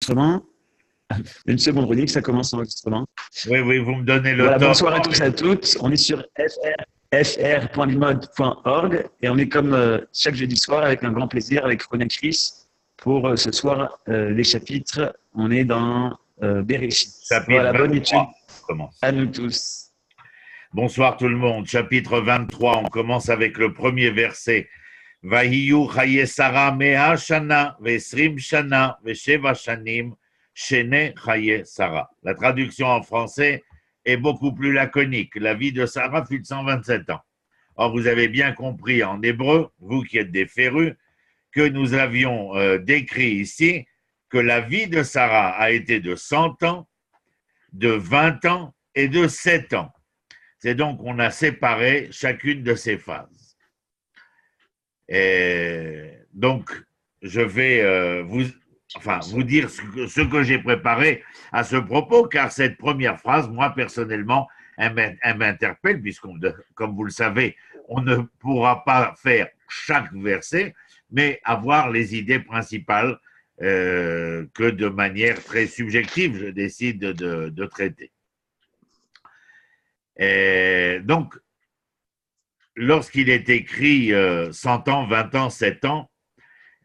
Enregistrement. Une seconde, René, que ça commence l'enregistrement. Oui, oui, vous me donnez le Voilà, top. bonsoir à tous et à toutes. On est sur fr.bimode.org et on est comme chaque jeudi soir avec un grand plaisir avec René et Chris pour ce soir les chapitres. On est dans Béréchit. Chapitre Voilà, bonne étude 23, on commence. à nous tous. Bonsoir tout le monde. Chapitre 23, on commence avec le premier verset. Vahiyu chaye Sarah mea shana ve'esrim shana ve'sheva shanim shene chaye Sarah. La traduction en français est beaucoup plus laconique. La vie de Sarah fut de 127 ans. Or, vous avez bien compris en hébreu, vous qui êtes des férus, que nous avions décrit ici que la vie de Sarah a été de 100 ans, de 20 ans et de 7 ans. C'est donc qu'on a séparé chacune de ces phases. Et donc, je vais vous dire ce que j'ai préparé à ce propos, car cette première phrase, moi personnellement, elle m'interpelle, puisqu'on, comme vous le savez, on ne pourra pas faire chaque verset, mais avoir les idées principales que de manière très subjective, je décide de traiter. Et donc, lorsqu'il est écrit 100 ans, 20 ans, 7 ans,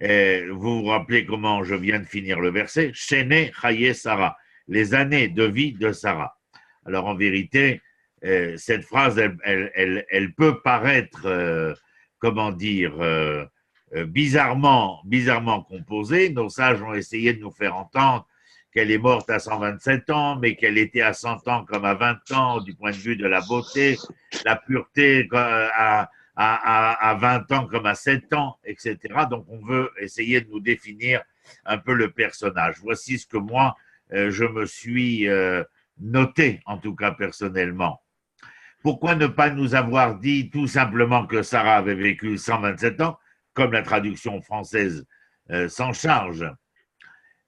vous vous rappelez comment je viens de finir le verset, Shene Chaye Sarah, les années de vie de Sarah. Alors en vérité, cette phrase, elle peut paraître, bizarrement composée. Nos sages ont essayé de nous faire entendre qu'elle est morte à 127 ans, mais qu'elle était à 100 ans comme à 20 ans, du point de vue de la beauté, la pureté à 20 ans comme à 7 ans, etc. Donc, on veut essayer de nous définir un peu le personnage. Voici ce que moi, je me suis noté, en tout cas personnellement. Pourquoi ne pas nous avoir dit tout simplement que Sarah avait vécu 127 ans, comme la traduction française s'en charge?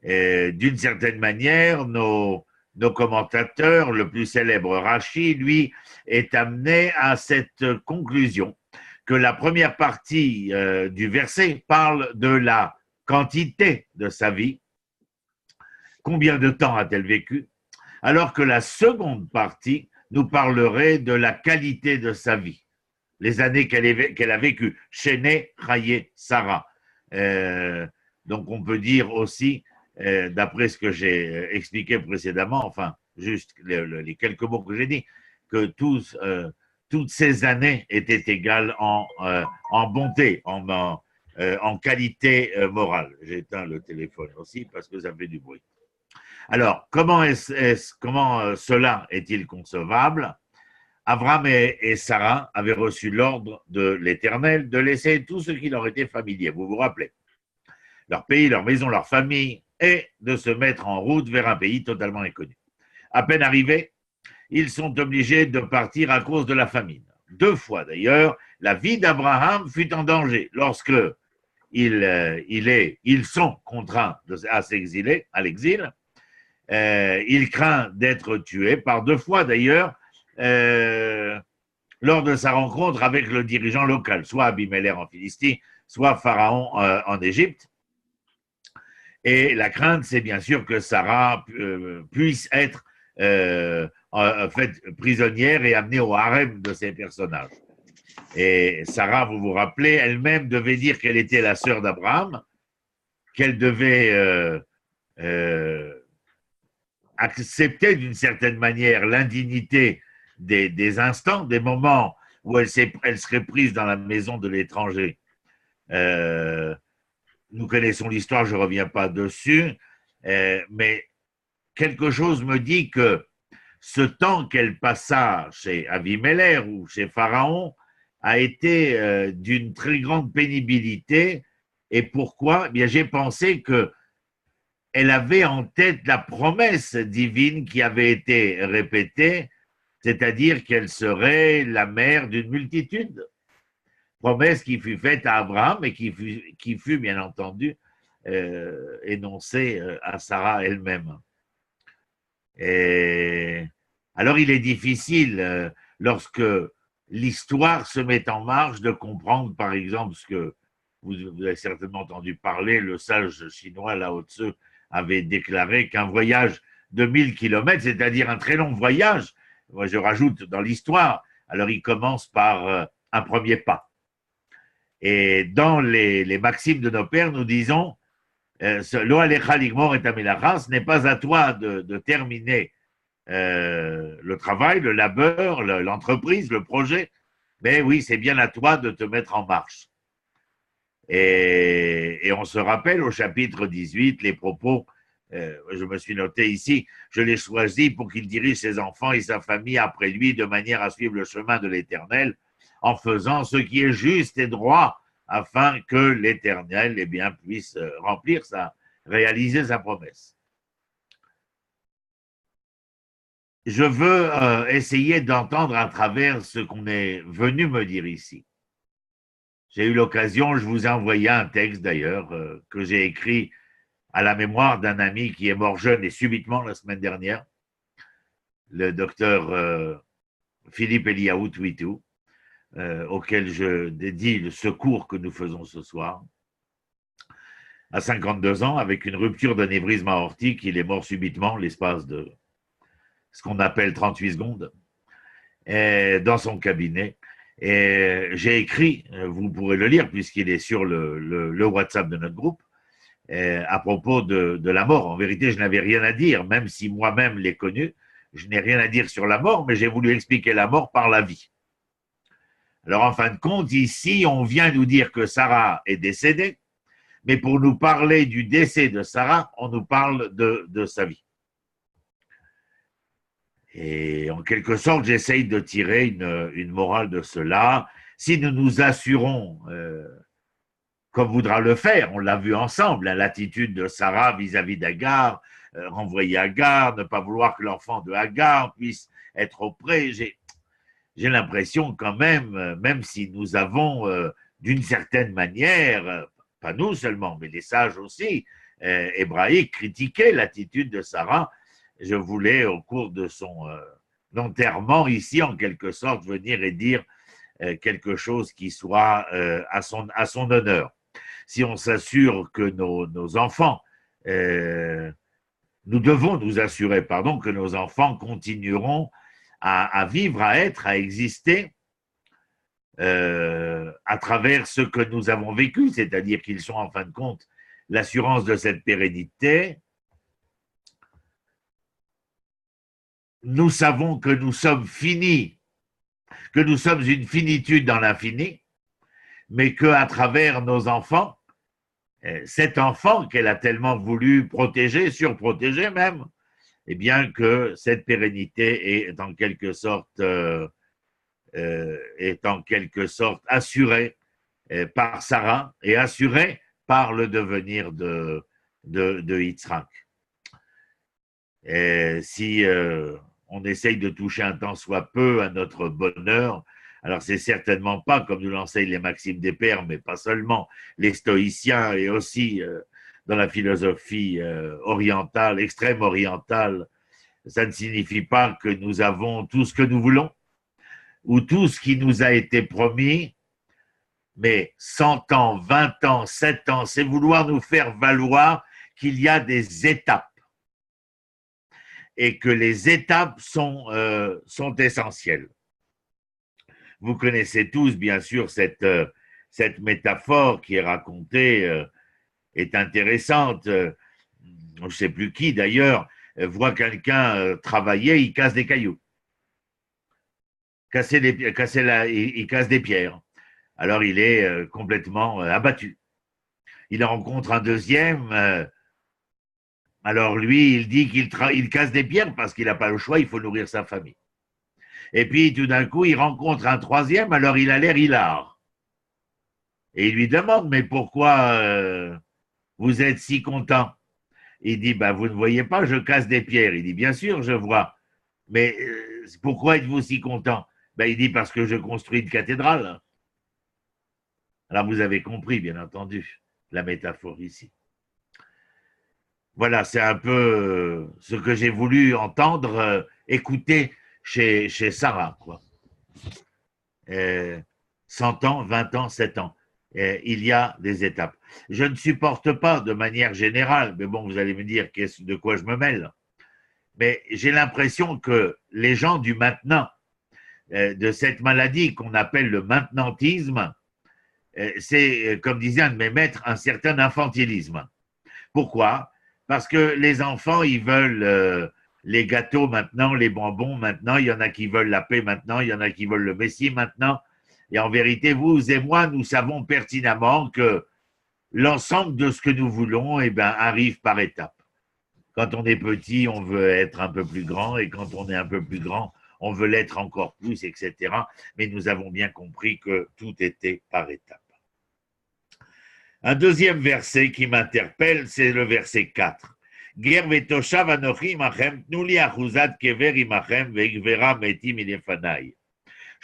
D'une certaine manière, nos commentateurs, le plus célèbre Rachi, lui, est amené à cette conclusion que la première partie du verset parle de la quantité de sa vie, combien de temps a-t-elle vécu, alors que la seconde partie nous parlerait de la qualité de sa vie, les années qu'elle a vécues. Shene Chaye Sarah. Donc on peut dire aussi, d'après ce que j'ai expliqué précédemment, enfin, juste les quelques mots que j'ai dit, que toutes ces années étaient égales en bonté, en qualité morale. J'éteins le téléphone aussi parce que ça fait du bruit. Alors, comment cela est-il concevable? Abraham et Sarah avaient reçu l'ordre de l'Éternel de laisser tout ce qui leur était familier, vous vous rappelez, leur pays, leur maison, leur famille, et de se mettre en route vers un pays totalement inconnu. À peine arrivés, ils sont obligés de partir à cause de la famine. 2 fois d'ailleurs, la vie d'Abraham fut en danger lorsque ils sont contraints à s'exiler, à l'exil. Il craint d'être tué par 2 fois d'ailleurs lors de sa rencontre avec le dirigeant local, soit Abimelech en Philistie, soit Pharaon en Égypte. Et la crainte, c'est bien sûr que Sarah puisse être faite prisonnière et amenée au harem de ces personnages. Et Sarah, vous vous rappelez, elle-même devait dire qu'elle était la sœur d'Abraham, qu'elle devait accepter d'une certaine manière l'indignité des instants, des moments où elle serait prise dans la maison de l'étranger. Nous connaissons l'histoire, je ne reviens pas dessus, mais quelque chose me dit que ce temps qu'elle passa chez Abimelech ou chez Pharaon a été d'une très grande pénibilité. Et pourquoi? Eh bien, j'ai pensé qu'elle avait en tête la promesse divine qui avait été répétée, c'est-à-dire qu'elle serait la mère d'une multitude. Promesse qui fut faite à Abraham et qui fut bien entendu énoncée à Sarah elle-même. Et alors il est difficile lorsque l'histoire se met en marche de comprendre par exemple ce que vous avez certainement entendu parler, le sage chinois Lao Tzu avait déclaré qu'un voyage de 1000 kilomètres, c'est-à-dire un très long voyage, moi je rajoute dans l'histoire, alors il commence par un premier pas. Et dans les maximes de nos pères, nous disons Lo alecha ligmor et amelacha, ce n'est pas à toi de terminer le travail, le labeur, l'entreprise, le projet, mais oui, c'est bien à toi de te mettre en marche. Et on se rappelle au chapitre 18 les propos, je me suis noté ici, je l'ai choisi pour qu'il dirige ses enfants et sa famille après lui de manière à suivre le chemin de l'Éternel en faisant ce qui est juste et droit afin que l'Éternel eh bien, puisse réaliser sa promesse. Je veux essayer d'entendre à travers ce qu'on est venu me dire ici. J'ai eu l'occasion, je vous ai envoyé un texte d'ailleurs que j'ai écrit à la mémoire d'un ami qui est mort jeune et subitement la semaine dernière, le docteur Philippe Eliaou Twitou, auquel je dédie le secours que nous faisons ce soir. À 52 ans, avec une rupture d'anévrisme aortique, il est mort subitement l'espace de ce qu'on appelle 38 secondes dans son cabinet. Et j'ai écrit, vous pourrez le lire puisqu'il est sur le WhatsApp de notre groupe, à propos de la mort. En vérité, je n'avais rien à dire, même si moi-même l'ai connu. Je n'ai rien à dire sur la mort, mais j'ai voulu expliquer la mort par la vie. Alors, en fin de compte, ici, on vient nous dire que Sarah est décédée, mais pour nous parler du décès de Sarah, on nous parle de sa vie. Et en quelque sorte, j'essaye de tirer une morale de cela. Si nous nous assurons, comme voudra le faire, on l'a vu ensemble, l'attitude de Sarah vis-à-vis d'Agar, renvoyer Agar, ne pas vouloir que l'enfant de Agar puisse être auprès. J'ai l'impression quand même si nous avons d'une certaine manière, pas nous seulement, mais les sages aussi, hébraïques, critiqué l'attitude de Sarah. Je voulais, au cours de son enterrement ici, en quelque sorte, venir et dire quelque chose qui soit à son honneur. Si on s'assure que nos enfants, nous devons nous assurer, que nos enfants continueront à vivre, à être, à exister à travers ce que nous avons vécu, c'est-à-dire qu'ils sont en fin de compte l'assurance de cette pérennité. Nous savons que nous sommes finis, que nous sommes une finitude dans l'infini, mais qu'à travers nos enfants, cet enfant qu'elle a tellement voulu protéger, surprotéger même, eh bien que cette pérennité est en quelque sorte assurée par Sarah et assurée par le devenir de Yitzhak. Et si on essaye de toucher un tant soit peu à notre bonheur, alors c'est certainement pas, comme nous l'enseignent les maximes des pères, mais pas seulement, les stoïciens et aussi dans la philosophie orientale, extrême orientale, ça ne signifie pas que nous avons tout ce que nous voulons ou tout ce qui nous a été promis, mais 100 ans, 20 ans, 7 ans, c'est vouloir nous faire valoir qu'il y a des étapes et que les étapes sont essentielles. Vous connaissez tous, bien sûr, cette métaphore qui est racontée, est intéressante. Je ne sais plus qui, d'ailleurs, voit quelqu'un travailler, il casse des cailloux. Il casse des pierres. Alors, il est complètement abattu. Il rencontre un deuxième. Alors, lui, il dit qu'il casse des pierres parce qu'il n'a pas le choix, il faut nourrir sa famille. Et puis, tout d'un coup, il rencontre un troisième, alors il a l'air hilar. Et il lui demande, mais pourquoi vous êtes si content? Il dit, vous ne voyez pas, je casse des pierres. Il dit, bien sûr, je vois. Mais pourquoi êtes-vous si content? Il dit, parce que je construis une cathédrale. Alors, vous avez compris, bien entendu, la métaphore ici. Voilà, c'est un peu ce que j'ai voulu entendre, écouter chez Sarah, quoi. 100 ans, 20 ans, 7 ans. il y a des étapes. Je ne supporte pas de manière générale, mais bon, vous allez me dire de quoi je me mêle, mais j'ai l'impression que les gens du maintenant, de cette maladie qu'on appelle le maintenantisme, c'est, comme disait un de mes maîtres, un certain infantilisme. Pourquoi? Parce que les enfants, ils veulent les gâteaux maintenant, les bonbons maintenant, il y en a qui veulent la paix maintenant, il y en a qui veulent le Messie maintenant. Et en vérité, vous et moi, nous savons pertinemment que l'ensemble de ce que nous voulons arrive par étapes. Quand on est petit, on veut être un peu plus grand, et quand on est un peu plus grand, on veut l'être encore plus, etc. Mais nous avons bien compris que tout était par étapes. Un deuxième verset qui m'interpelle, c'est le verset 4. Je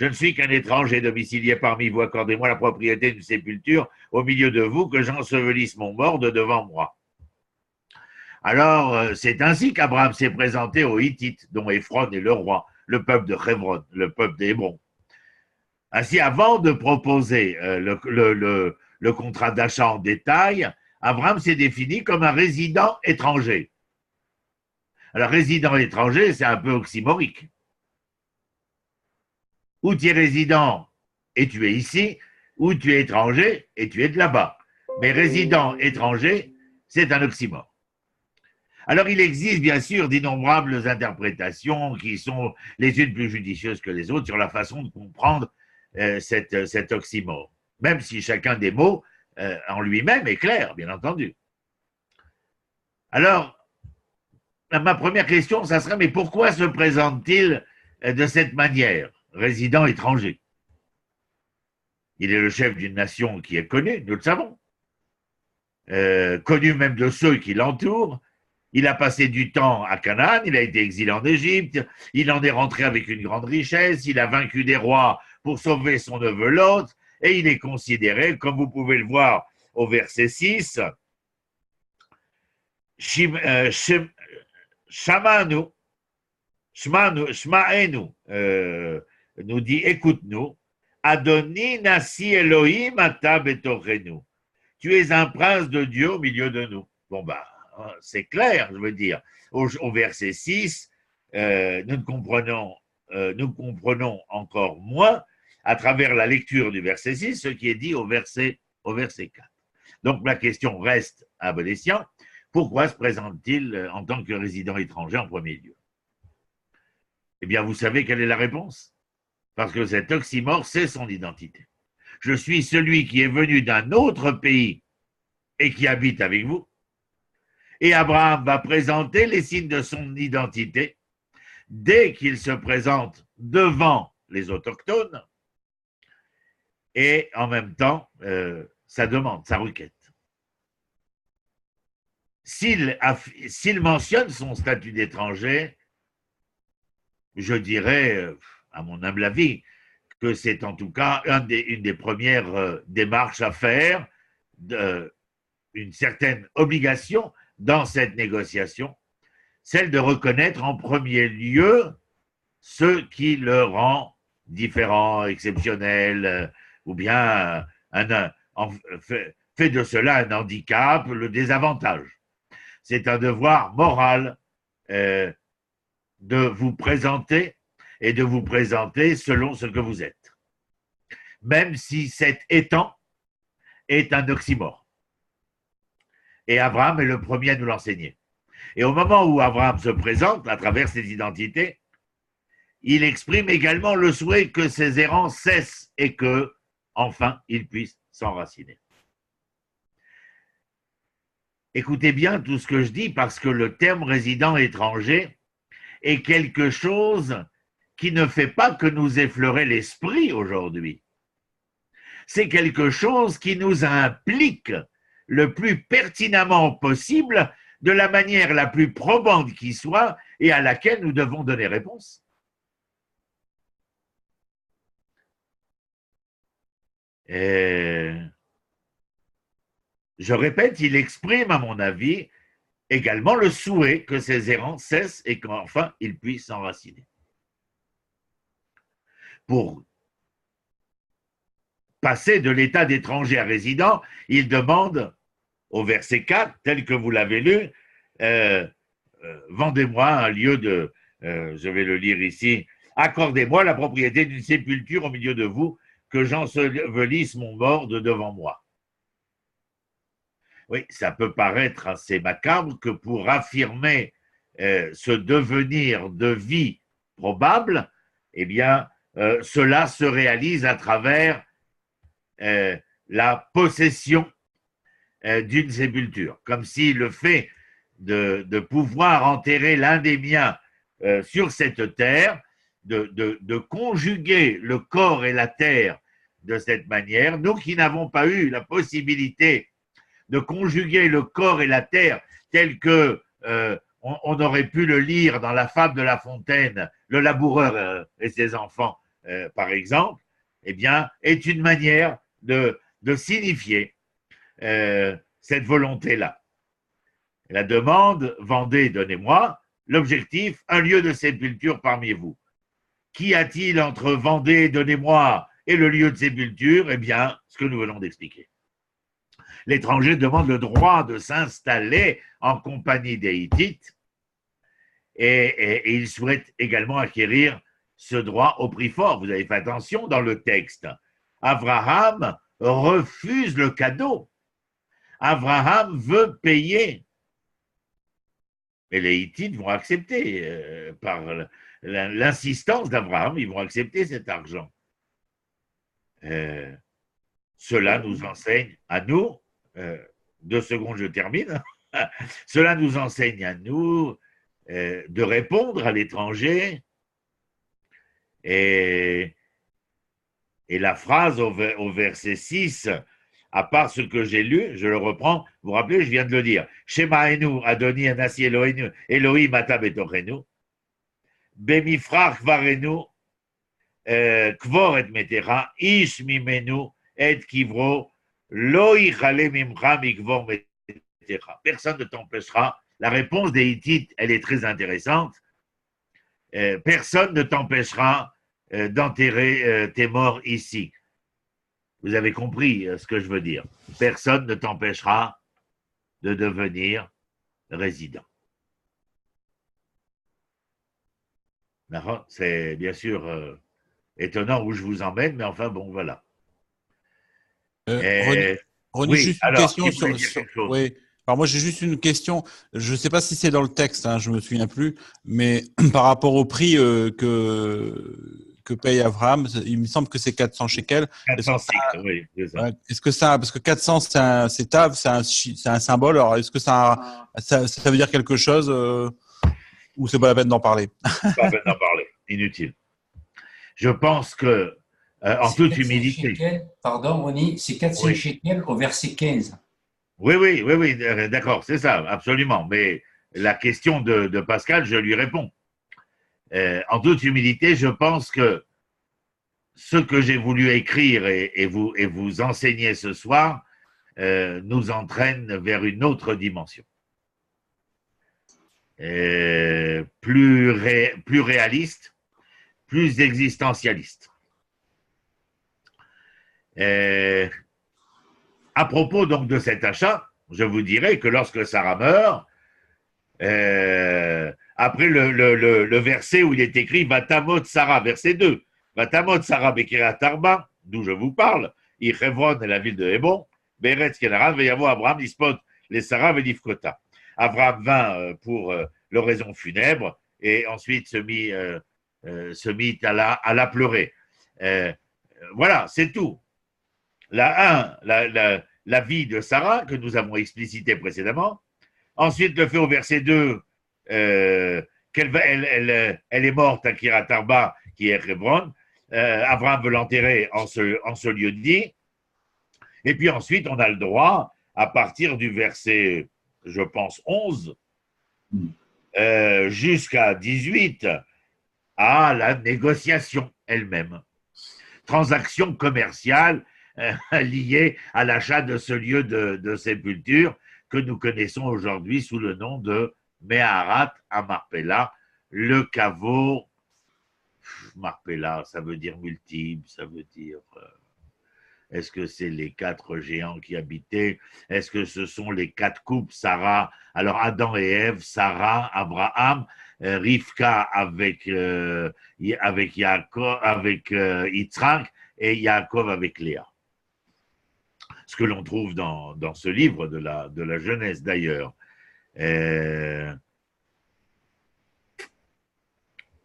ne suis qu'un étranger domicilié parmi vous, accordez-moi la propriété d'une sépulture au milieu de vous, que j'ensevelisse mon mort de devant moi. Alors, c'est ainsi qu'Abraham s'est présenté aux Hittites, dont Éphron est le roi, le peuple de Hebron, le peuple d'Hébron. Ainsi, avant de proposer le contrat d'achat en détail, Abraham s'est défini comme un résident étranger. Alors, résident étranger, c'est un peu oxymorique. Ou tu es résident et tu es ici, ou tu es étranger et tu es de là-bas. Mais résident étranger, c'est un oxymore. Alors, il existe bien sûr d'innombrables interprétations qui sont les unes plus judicieuses que les autres sur la façon de comprendre cet oxymore, même si chacun des mots en lui-même est clair, bien entendu. Alors, ma première question, ça serait, mais pourquoi se présente-t-il de cette manière, résident étranger? Il est le chef d'une nation qui est connue, nous le savons, connu même de ceux qui l'entourent. Il a passé du temps à Canaan, il a été exilé en Égypte, il en est rentré avec une grande richesse, il a vaincu des rois pour sauver son neveu Lot, et il est considéré, comme vous pouvez le voir au verset 6, Shma'enu, nous dit, écoute-nous, Adoni Nasi Elohim ata betorenu. Tu es un prince de Dieu au milieu de nous. Bon, c'est clair, je veux dire. Au verset 6, nous comprenons encore moins à travers la lecture du verset 6 ce qui est dit au verset 4. Donc, la question reste à bon escient. Pourquoi se présente-t-il en tant que résident étranger en premier lieu? Eh bien, vous savez quelle est la réponse? Parce que cet oxymore, c'est son identité. Je suis celui qui est venu d'un autre pays et qui habite avec vous. Et Abraham va présenter les signes de son identité dès qu'il se présente devant les autochtones et en même temps sa demande, sa requête. S'il mentionne son statut d'étranger, je dirais, à mon humble avis, que c'est en tout cas une des premières démarches à faire, une certaine obligation dans cette négociation, celle de reconnaître en premier lieu ce qui le rend différent, exceptionnel, ou bien fait de cela un handicap, le désavantage. C'est un devoir moral de vous présenter et de vous présenter selon ce que vous êtes. Même si cet étant est un oxymore. Et Abraham est le premier à nous l'enseigner. Et au moment où Abraham se présente, à travers ses identités, il exprime également le souhait que ses errants cessent et que, enfin, il puisse s'enraciner. Écoutez bien tout ce que je dis parce que le terme résident étranger est quelque chose qui ne fait pas que nous effleurer l'esprit aujourd'hui. C'est quelque chose qui nous implique le plus pertinemment possible, de la manière la plus probante qui soit et à laquelle nous devons donner réponse. Et je répète, il exprime, à mon avis, également le souhait que ces errants cessent et qu'enfin ils puissent s'enraciner. Pour passer de l'état d'étranger à résident, il demande au verset 4, tel que vous l'avez lu, vendez-moi un lieu de, je vais le lire ici, accordez-moi la propriété d'une sépulture au milieu de vous, que j'ensevelisse mon mort de devant moi. Oui, ça peut paraître assez macabre que pour affirmer ce devenir de vie probable, eh bien, cela se réalise à travers la possession d'une sépulture, comme si le fait de pouvoir enterrer l'un des miens sur cette terre, de conjuguer le corps et la terre de cette manière, nous qui n'avons pas eu la possibilité de conjuguer le corps et la terre tel que on aurait pu le lire dans la fable de La Fontaine, le laboureur et ses enfants, par exemple, eh bien, est une manière de signifier cette volonté-là. La demande, vendez, donnez-moi. L'objectif, un lieu de sépulture parmi vous. Qu'y a-t-il entre vendez, donnez-moi et le lieu de sépulture? Eh bien, ce que nous venons d'expliquer. L'étranger demande le droit de s'installer en compagnie des Hittites et il souhaite également acquérir ce droit au prix fort. Vous avez fait attention dans le texte. Abraham refuse le cadeau. Abraham veut payer. Et les Hittites vont accepter, par l'insistance d'Abraham, ils vont accepter cet argent. Cela nous enseigne à nous, 2 secondes, je termine. Cela nous enseigne à nous de répondre à l'étranger. Et la phrase au verset 6, à part ce que j'ai lu, je le reprends, vous vous rappelez, je viens de le dire. Shema enu, Adoni anasi Elohim, Elohim ata betochenu, bemifrach varenu, kvor et metera, ish mimenu, et kivro, lo yichale mimcha mikvor metera. Personne ne t'empêchera. La réponse des Hittites, elle est très intéressante. Personne ne t'empêchera d'enterrer tes morts ici. Vous avez compris ce que je veux dire. Personne ne t'empêchera de devenir résident. C'est bien sûr étonnant où je vous emmène, mais enfin bon, voilà. René, oui, juste une alors, question sur. Oui. Alors moi j'ai juste une question. Je ne sais pas si c'est dans le texte, hein, je me souviens plus, mais par rapport au prix que paye Abraham, il me semble que c'est 400 shekels. 405, oui, c'est ça. Est-ce que ça, parce que 400 c'est Tav, c'est un symbole. Alors est-ce que ça veut dire quelque chose ou c'est pas la peine d'en parler? Pas la peine d'en parler, inutile. Je pense que en toute humilité. Pardon, Ronnie, c'est 400 shekels au verset 15. Oui, d'accord, c'est ça, absolument. Mais la question de Pascal, je lui réponds. En toute humilité, je pense que ce que j'ai voulu écrire et vous enseigner ce soir nous entraîne vers une autre dimension. Plus réaliste, plus existentialiste. À propos donc de cet achat, je vous dirais que lorsque Sarah meurt, après le verset où il est écrit Vatamot Sarah, verset 2, Vatamot Sarah Bekirat Arba, d'où je vous parle, Hebron est la ville de Hébron, Beretz Kenaran, Veyavo Abraham, Ispot, les Sarah Velifkota. Abraham vint pour l'oraison funèbre et ensuite se mit à la pleurer. Voilà, c'est tout. La vie de Sarah, que nous avons explicité précédemment. Ensuite, le fait au verset 2, elle est morte à Kirat Arba, qui est Hebron. Abraham veut l'enterrer en ce lieu dit. Et puis ensuite, on a le droit, à partir du verset, je pense, 11, jusqu'à 18, à la négociation elle-même. Transaction commerciale liée à l'achat de ce lieu de sépulture que nous connaissons aujourd'hui sous le nom de Meharat à Marpella, le caveau. Marpella, ça veut dire multiple, ça veut dire Est-ce que c'est les 4 géants qui habitaient? Est-ce que ce sont les 4 couples, Sarah? Alors Adam et Ève, Sarah, Abraham, Rivka avec Yaakov, avec Yitzhak et Yaakov avec Léa. Ce que l'on trouve dans ce livre de la Genèse d'ailleurs.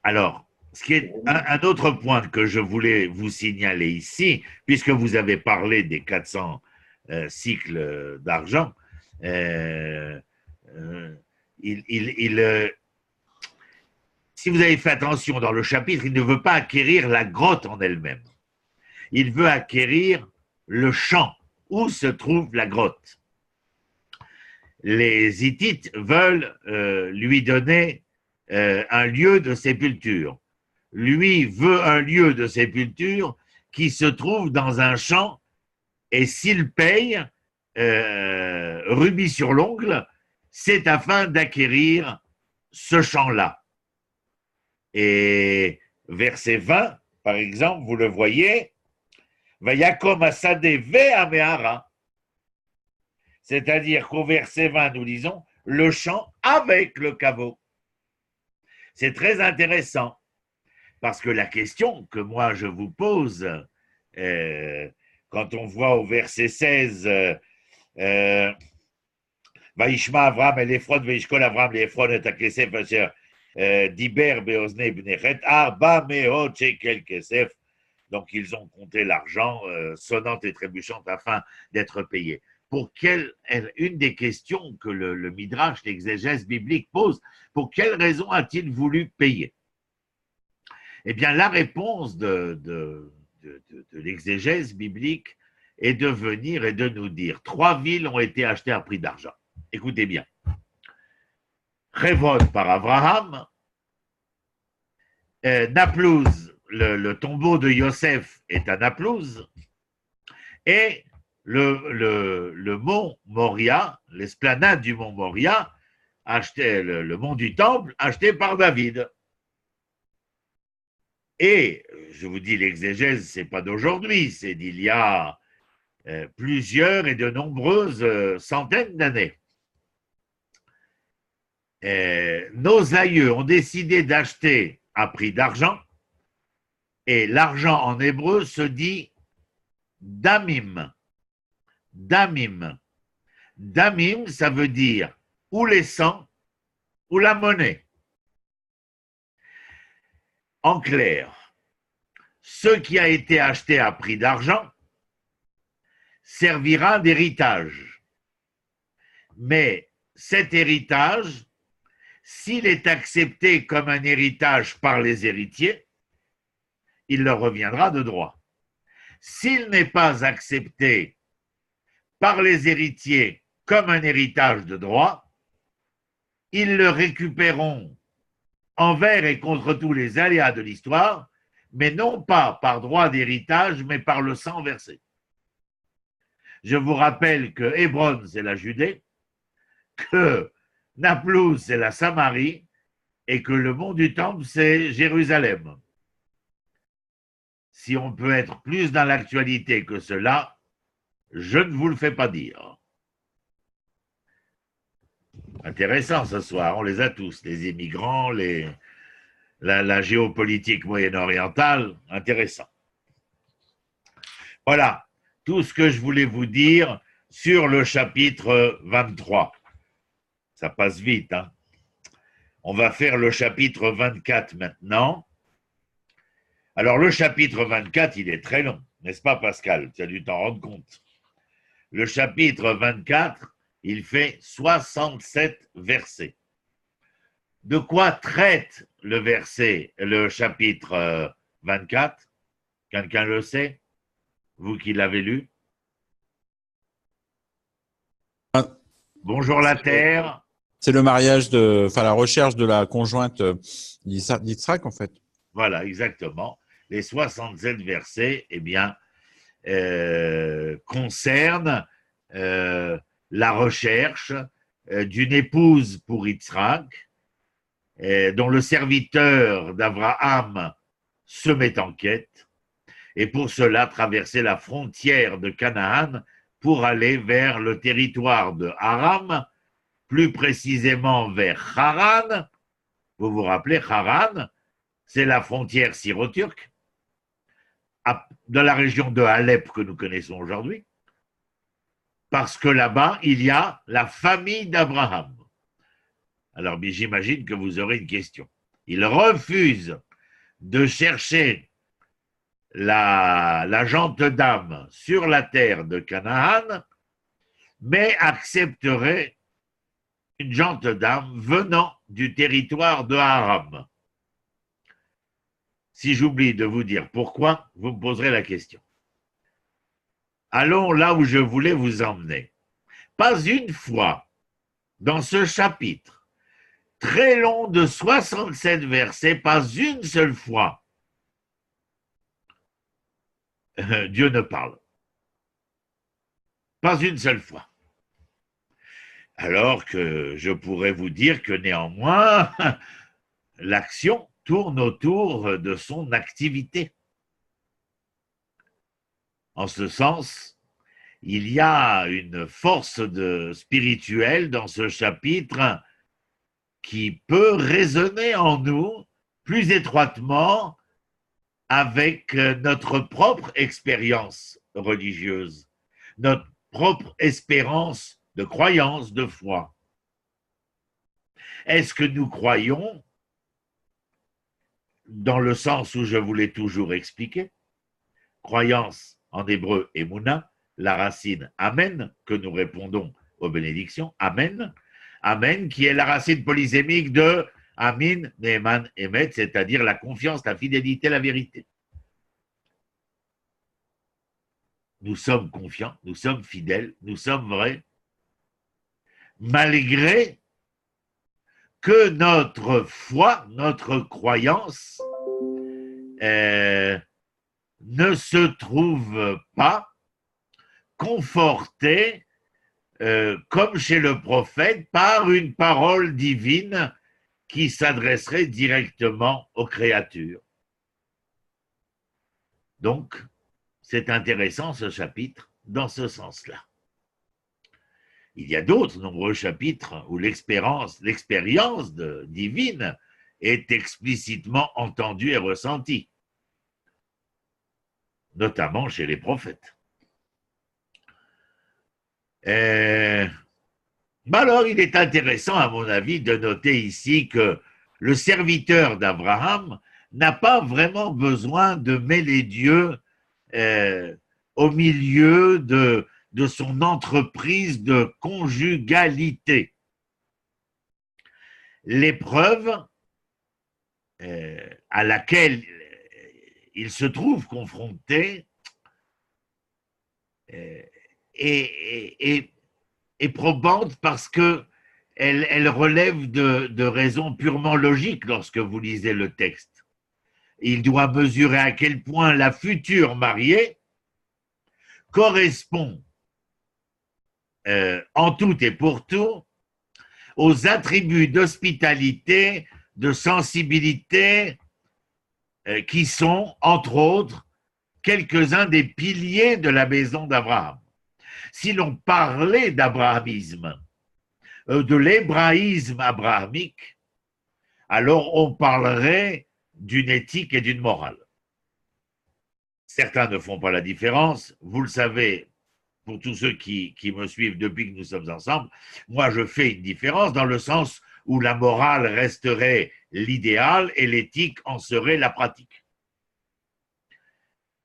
Alors, ce qui est un autre point que je voulais vous signaler ici, puisque vous avez parlé des 400 cycles d'argent, si vous avez fait attention dans le chapitre, il ne veut pas acquérir la grotte en elle-même. Il veut acquérir le champ où se trouve la grotte. Les Hittites veulent lui donner un lieu de sépulture. Lui veut un lieu de sépulture qui se trouve dans un champ, et s'il paye rubis sur l'ongle, c'est afin d'acquérir ce champ-là. Et verset 20, par exemple, vous le voyez, Vayakom asade ve'amehara. C'est-à-dire qu'au verset 20, nous lisons le champ avec le caveau. C'est très intéressant, parce que la question que moi je vous pose, quand on voit au verset 16, Vaishma Avram et l'Ephrod, Vaishkol Avram, l'Ephrod et Akesef, Diber Beozne Bnechet, Arba Meot Shekel Kesef. Donc ils ont compté l'argent sonnante et trébuchante afin d'être payés. Une des questions que le Midrash, l'exégèse biblique pose, pour quelle raison a-t-il voulu payer? Eh bien, la réponse de l'exégèse biblique est de venir et de nous dire 3 villes ont été achetées à prix d'argent. Écoutez bien. Révod par Abraham, Naplouse, le tombeau de Yosef est à Naplouse, et le mont Moria, l'esplanade du mont Moria, le mont du temple, acheté par David. Et, je vous dis, l'exégèse, ce n'est pas d'aujourd'hui, c'est d'il y a plusieurs et de nombreuses centaines d'années. Nos aïeux ont décidé d'acheter à prix d'argent, et l'argent en hébreu se dit damim. Damim. Damim, ça veut dire ou les sangs ou la monnaie. En clair, ce qui a été acheté à prix d'argent servira d'héritage. Mais cet héritage, s'il est accepté comme un héritage par les héritiers, il leur reviendra de droit. S'il n'est pas accepté par les héritiers comme un héritage de droit, ils le récupéreront envers et contre tous les aléas de l'histoire, mais non pas par droit d'héritage, mais par le sang versé. Je vous rappelle que Hébron, c'est la Judée, que Naplouse, c'est la Samarie, et que le mont du Temple, c'est Jérusalem. Si on peut être plus dans l'actualité que cela, je ne vous le fais pas dire. Intéressant ce soir, on les a tous, les immigrants, la géopolitique moyen-orientale, intéressant. Voilà, tout ce que je voulais vous dire sur le chapitre 23. Ça passe vite, hein. On va faire le chapitre 24 maintenant. Alors, le chapitre 24, il est très long, n'est-ce pas, Pascal? Tu as dû t'en rendre compte. Le chapitre 24, il fait 67 versets. De quoi traite le chapitre 24? Quelqu'un le sait? Vous qui l'avez lu? Bonjour la terre. C'est le mariage la recherche de la conjointe d'Yitzhak, en fait. Voilà, exactement. Les 67 versets, eh bien, concernent la recherche d'une épouse pour Yitzhak, dont le serviteur d'Abraham se met en quête, et pour cela traverser la frontière de Canaan pour aller vers le territoire de Aram, plus précisément vers Haran. Vous vous rappelez, Haran, c'est la frontière syro-turque, dans la région de Alep que nous connaissons aujourd'hui, parce que là-bas, il y a la famille d'Abraham. Alors, j'imagine que vous aurez une question. Il refuse de chercher la gente d'âme sur la terre de Canaan, mais accepterait une gente d'âme venant du territoire de Aram. Si j'oublie de vous dire pourquoi, vous me poserez la question. Allons là où je voulais vous emmener. Pas une fois, dans ce chapitre, très long de 67 versets, pas une seule fois, Dieu ne parle. Pas une seule fois. Alors que je pourrais vous dire que néanmoins, l'action tourne autour de son activité. En ce sens, il y a une force spirituelle dans ce chapitre qui peut résonner en nous plus étroitement avec notre propre expérience religieuse, notre propre espérance de croyance, de foi. Est-ce que nous croyons, dans le sens où je vous l'ai toujours expliqué, croyance en hébreu Emouna, la racine Amen, que nous répondons aux bénédictions, Amen, Amen, qui est la racine polysémique de Amin, Neeman, Emet, c'est-à-dire la confiance, la fidélité, la vérité. Nous sommes confiants, nous sommes fidèles, nous sommes vrais, malgré que notre foi, notre croyance ne se trouve pas confortée, comme chez le prophète, par une parole divine qui s'adresserait directement aux créatures. Donc, c'est intéressant ce chapitre dans ce sens-là. Il y a d'autres nombreux chapitres où l'expérience divine est explicitement entendue et ressentie, notamment chez les prophètes. Alors, il est intéressant, à mon avis, de noter ici que le serviteur d'Abraham n'a pas vraiment besoin de mêler Dieu au milieu de son entreprise de conjugalité. L'épreuve à laquelle il se trouve confronté est probante parce qu'elle relève de raisons purement logiques lorsque vous lisez le texte. Il doit mesurer à quel point la future mariée correspond en tout et pour tout aux attributs d'hospitalité, de sensibilité qui sont, entre autres, quelques-uns des piliers de la maison d'Abraham. Si l'on parlait d'abrahamisme, de l'hébraïsme abrahamique, alors on parlerait d'une éthique et d'une morale. Certains ne font pas la différence, vous le savez, pour tous ceux qui me suivent depuis que nous sommes ensemble, moi je fais une différence dans le sens où la morale resterait l'idéal et l'éthique en serait la pratique.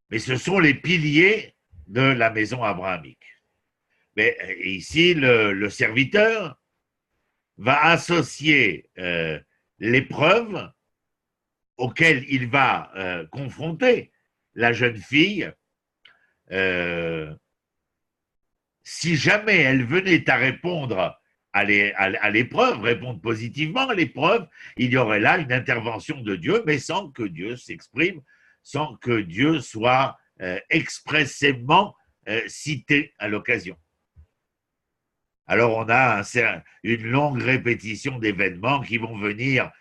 Mais ce sont les piliers de la maison abrahamique. Mais ici, le serviteur va associer l'épreuve auquel il va confronter la jeune fille. Si jamais elle venait à répondre à l'épreuve, répondre positivement à l'épreuve, il y aurait là une intervention de Dieu, mais sans que Dieu s'exprime, sans que Dieu soit expressément cité à l'occasion. Alors on a une longue répétition d'événements qui vont venir,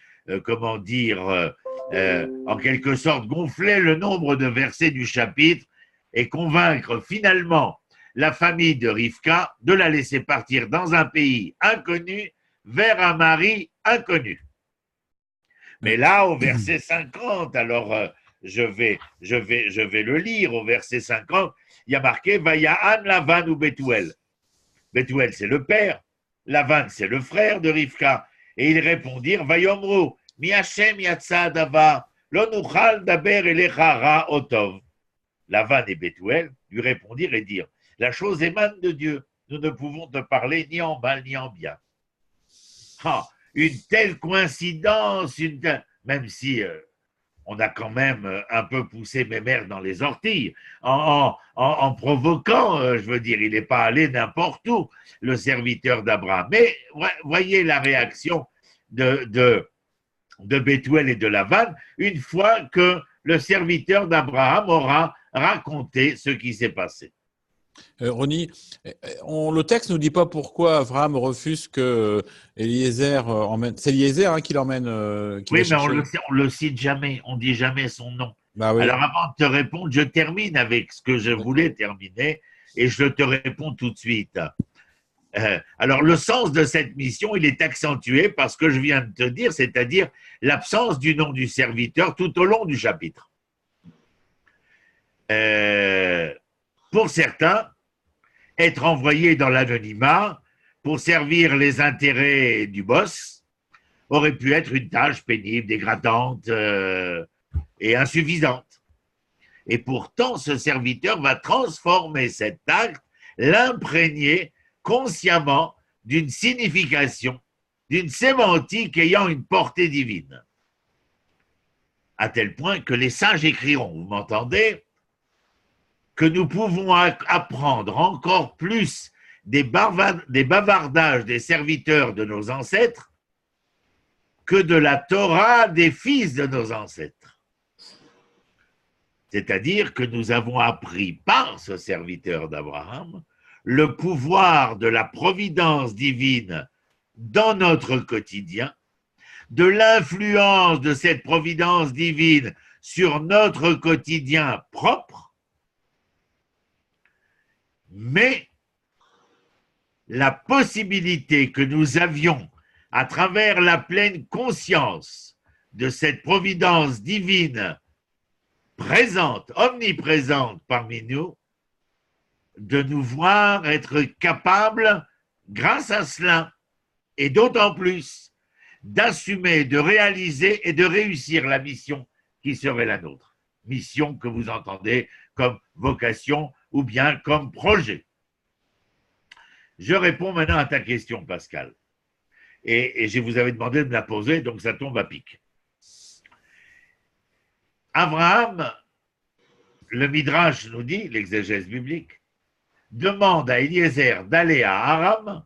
en quelque sorte gonfler le nombre de versets du chapitre et convaincre finalement la famille de Rivka de la laisser partir dans un pays inconnu vers un mari inconnu. Mais là, au verset 50, alors je vais le lire, au verset 50, il y a marqué « Vayahan Lavan ou Bethuel ». Bethuel, c'est le père, Lavan, c'est le frère de Rivka. Et ils répondirent « Vayomru, mi Hashem yatsa adava, lo nuchal daber elecha ra otov ». Lavan et Bethuel lui répondirent et dirent « La chose émane de Dieu, nous ne pouvons te parler ni en mal ni en bien. » Une telle coïncidence, même si on a quand même un peu poussé mes mères dans les orties, en provoquant, je veux dire, il n'est pas allé n'importe où, le serviteur d'Abraham. Mais voyez la réaction de Bethuel et de Lavan, une fois que le serviteur d'Abraham aura raconté ce qui s'est passé. Ronnie, le texte ne nous dit pas pourquoi Abraham refuse que Eliezer emmène. C'est Eliezer qui l'emmène. Oui, mais on le cite jamais, on dit jamais son nom. Bah oui. Alors avant de te répondre, je termine avec ce que je voulais terminer et je te réponds tout de suite. Alors le sens de cette mission, il est accentué par ce que je viens de te dire, c'est-à-dire l'absence du nom du serviteur tout au long du chapitre. Pour certains, être envoyé dans l'anonymat pour servir les intérêts du boss aurait pu être une tâche pénible, dégradante et insuffisante. Et pourtant, ce serviteur va transformer cet acte, l'imprégner consciemment d'une signification, d'une sémantique ayant une portée divine. À tel point que les sages écriront, vous m'entendez, que nous pouvons apprendre encore plus des bavardages des serviteurs de nos ancêtres que de la Torah des fils de nos ancêtres. C'est-à-dire que nous avons appris par ce serviteur d'Abraham le pouvoir de la providence divine dans notre quotidien, de l'influence de cette providence divine sur notre quotidien propre, mais la possibilité que nous avions à travers la pleine conscience de cette providence divine présente, omniprésente parmi nous, de nous voir être capables, grâce à cela, et d'autant plus, d'assumer, de réaliser et de réussir la mission qui serait la nôtre. Mission que vous entendez comme vocation ou bien comme projet. Je réponds maintenant à ta question, Pascal. Et je vous avais demandé de me la poser, donc ça tombe à pic. Abraham, le Midrash nous dit, l'exégèse biblique, demande à Eliezer d'aller à Aram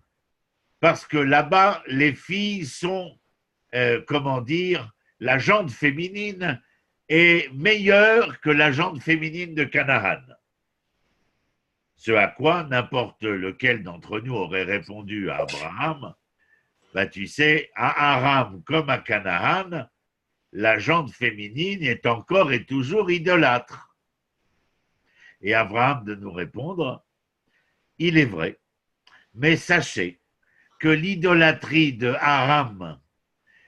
parce que là-bas, les filles sont, la jante féminine est meilleure que la jante féminine de Canaan. Ce à quoi n'importe lequel d'entre nous aurait répondu à Abraham, bah, tu sais, à Aram comme à Canaan, la jante féminine est encore et toujours idolâtre. Et Abraham de nous répondre, il est vrai, mais sachez que l'idolâtrie de Aram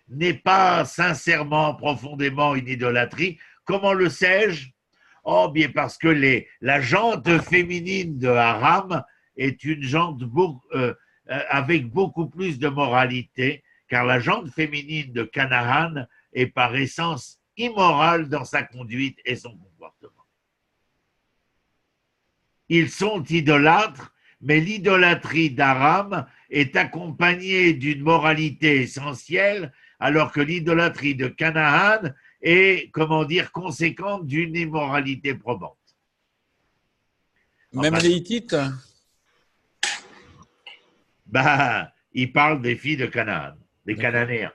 n'est pas sincèrement, profondément une idolâtrie. Comment le sais-je? Oh, bien parce que la jante féminine de Aram est une jante avec beaucoup plus de moralité, car la jante féminine de Canaan est par essence immorale dans sa conduite et son comportement. Ils sont idolâtres, mais l'idolâtrie d'Aram est accompagnée d'une moralité essentielle, alors que l'idolâtrie de Canaan est, conséquente d'une immoralité probante. Même les Hittites? Bah, il parle des filles de Canaan, des Cananéens.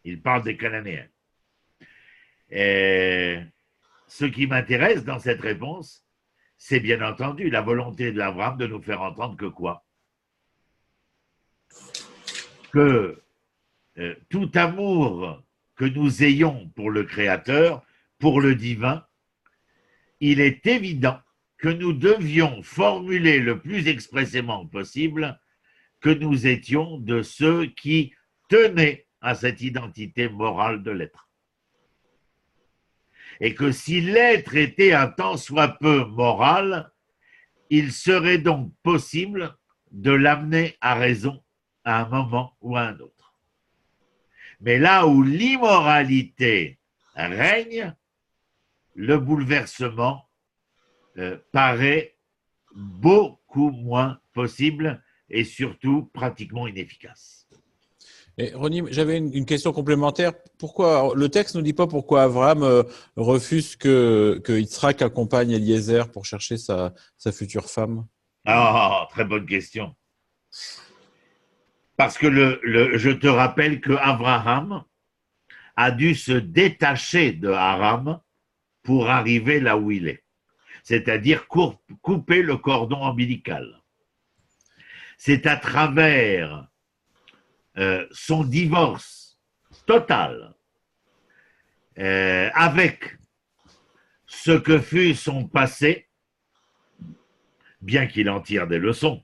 Il parle des Cananéens. Et ce qui m'intéresse dans cette réponse, c'est bien entendu la volonté de l'Abraham de nous faire entendre que quoi? Que tout amour que nous ayons pour le Créateur, pour le divin, il est évident que nous devions formuler le plus expressément possible que nous étions de ceux qui tenaient à cette identité morale de l'être. Et que si l'être était un tant soit peu moral, il serait donc possible de l'amener à raison à un moment ou à un autre. Mais là où l'immoralité règne, le bouleversement paraît beaucoup moins possible et surtout pratiquement inefficace. Et Ronnie, j'avais une question complémentaire. Pourquoi le texte ne dit pas pourquoi Abraham refuse que Yitzhak accompagne Eliezer pour chercher sa future femme? Ah, très bonne question. Parce que je te rappelle que Abraham a dû se détacher de Haram pour arriver là où il est. C'est-à-dire couper le cordon ombilical. C'est à travers son divorce total avec ce que fut son passé, bien qu'il en tire des leçons,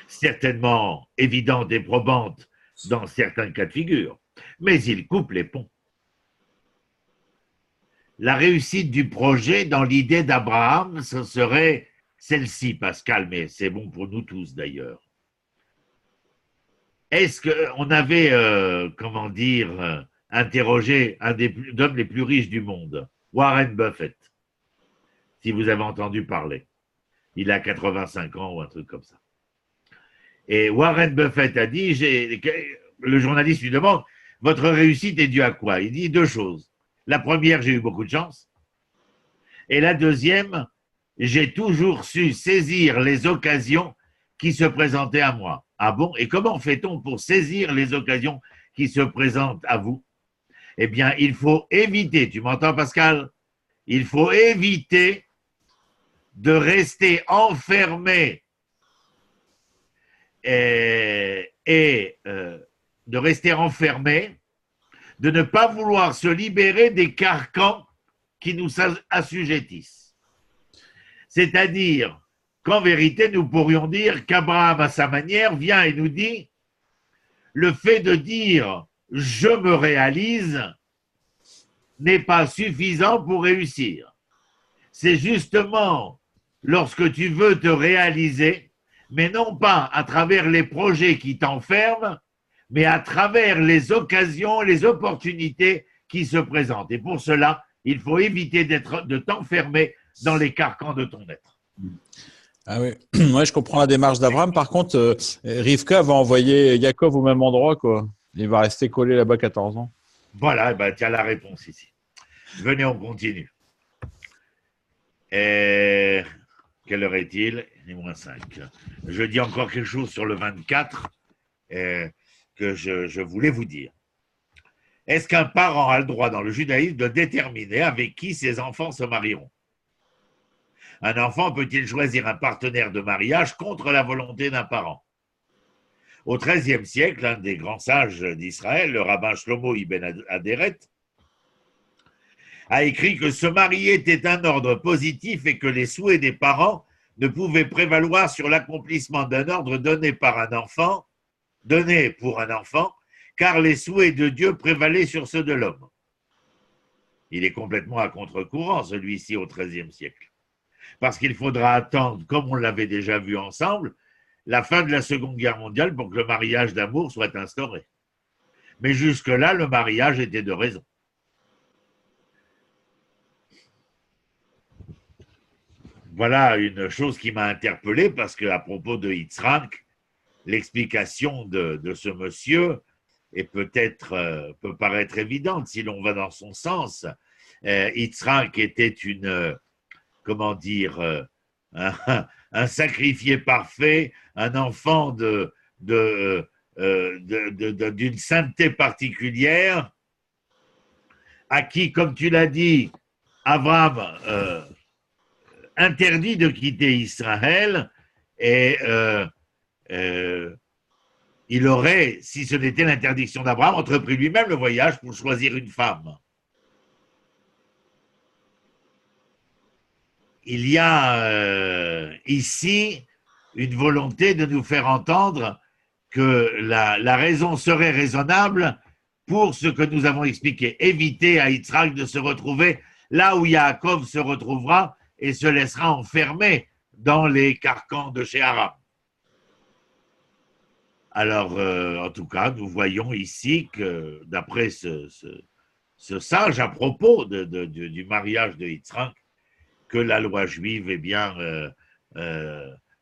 certainement évidentes et probantes dans certains cas de figure, mais il coupe les ponts. La réussite du projet dans l'idée d'Abraham, ce serait celle-ci, Pascal, mais c'est bon pour nous tous d'ailleurs. Est-ce qu'on avait, interrogé un des hommes les plus riches du monde, Warren Buffett, si vous avez entendu parler. Il a 85 ans ou un truc comme ça. Et Warren Buffett a dit, le journaliste lui demande, votre réussite est due à quoi? Il dit deux choses. La première, j'ai eu beaucoup de chance. Et la deuxième, j'ai toujours su saisir les occasions qui se présentaient à moi. Ah bon? Et comment fait-on pour saisir les occasions qui se présentent à vous? Eh bien, il faut éviter, tu m'entends Pascal? Il faut éviter de rester enfermé de rester enfermé, de ne pas vouloir se libérer des carcans qui nous assujettissent. C'est-à-dire qu'en vérité, nous pourrions dire qu'Abraham, à sa manière, vient et nous dit le fait de dire « je me réalise » n'est pas suffisant pour réussir. C'est justement lorsque tu veux te réaliser, mais non pas à travers les projets qui t'enferment, mais à travers les occasions, les opportunités qui se présentent. Et pour cela, il faut éviter de t'enfermer dans les carcans de ton être. Ah oui, ouais, je comprends la démarche d'Abraham. Par contre, Rivka va envoyer Yaakov au même endroit, quoi. Il va rester collé là-bas 14 ans. Voilà, ben, tu as la réponse ici. Venez, on continue. Quelle heure est-il? Il est moins 5. Je dis encore quelque chose sur le 24 que je voulais vous dire. Est-ce qu'un parent a le droit dans le judaïsme de déterminer avec qui ses enfants se marieront? Un enfant peut-il choisir un partenaire de mariage contre la volonté d'un parent? Au XIIIe siècle, un des grands sages d'Israël, le rabbin Shlomo Ibn Aderet, a écrit que se marier était un ordre positif et que les souhaits des parents ne pouvaient prévaloir sur l'accomplissement d'un ordre donné pour un enfant, car les souhaits de Dieu prévalaient sur ceux de l'homme. Il est complètement à contre-courant, celui-ci, au XIIIe siècle. Parce qu'il faudra attendre, comme on l'avait déjà vu ensemble, la fin de la Seconde Guerre mondiale pour que le mariage d'amour soit instauré. Mais jusque-là, le mariage était de raison. Voilà une chose qui m'a interpellé parce qu'à propos de Yitzhak, l'explication de ce monsieur peut paraître évidente si l'on va dans son sens. Yitzhak était un sacrifié parfait, un enfant d'une sainteté particulière, à qui, comme tu l'as dit, Abraham interdit de quitter Israël et il aurait, si ce n'était l'interdiction d'Abraham, entrepris lui-même le voyage pour choisir une femme. Il y a ici une volonté de nous faire entendre que la raison serait raisonnable pour ce que nous avons expliqué. Éviter à Yitzhak de se retrouver là où Yaakov se retrouvera et se laissera enfermer dans les carcans de chez Aram. Alors, en tout cas, nous voyons ici que, d'après ce sage à propos du mariage de Yitzhak, que la loi juive, eh bien,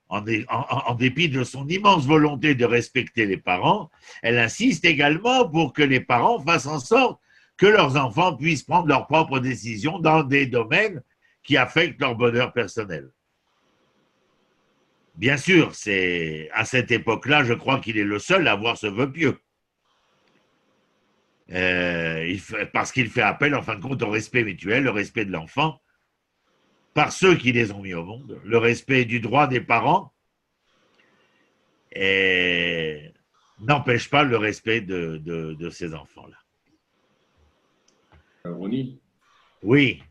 en dépit de son immense volonté de respecter les parents, elle insiste également pour que les parents fassent en sorte que leurs enfants puissent prendre leurs propres décisions dans des domaines qui affectent leur bonheur personnel. Bien sûr, c'est à cette époque-là, je crois qu'il est le seul à avoir ce vœu pieux. Parce qu'il fait appel, en fin de compte, au respect mutuel, le respect de l'enfant, par ceux qui les ont mis au monde, le respect du droit des parents, et n'empêche pas le respect de ces enfants-là. Ronnie, Oui.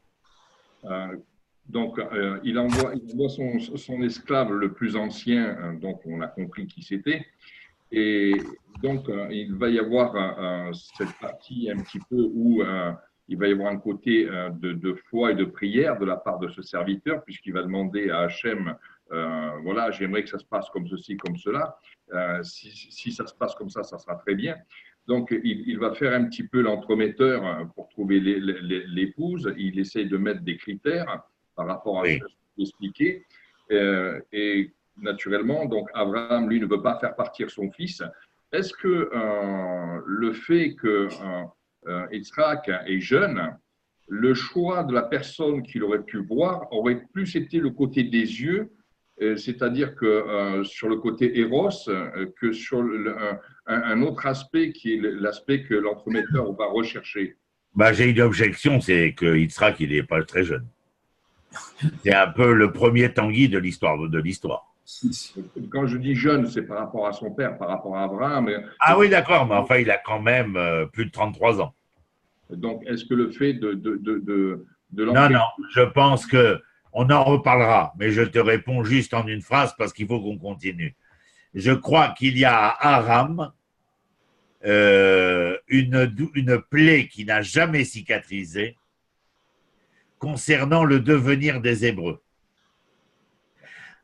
Donc, il envoie son esclave le plus ancien, donc on a compris qui c'était, et donc il va y avoir cette partie un petit peu où il va y avoir un côté de foi et de prière de la part de ce serviteur, puisqu'il va demander à Hachem, voilà, j'aimerais que ça se passe comme ceci, comme cela. Si ça se passe comme ça sera très bien. Donc, il va faire un petit peu l'entremetteur pour trouver l'épouse. Il essaye de mettre des critères par rapport à ce que j'ai expliqué. Et naturellement, donc Abraham, lui, ne veut pas faire partir son fils. Est-ce que le fait que Yitzhak est jeune, le choix de la personne qu'il aurait pu voir aurait plus été le côté des yeux, c'est-à-dire que sur le côté Eros, que sur un autre aspect qui est l'aspect que l'entremetteur va rechercher? J'ai une objection, c'est que Yitzhak, il n'est pas très jeune. C'est un peu le premier Tanguy de l'histoire. Quand je dis jeune, c'est par rapport à son père, par rapport à Abraham. Ah oui, d'accord, mais enfin, il a quand même plus de 33 ans. Donc, est-ce que le fait de Non, je pense qu'on en reparlera, mais je te réponds juste en une phrase parce qu'il faut qu'on continue. Je crois qu'il y a à Aram une plaie qui n'a jamais cicatrisé concernant le devenir des Hébreux.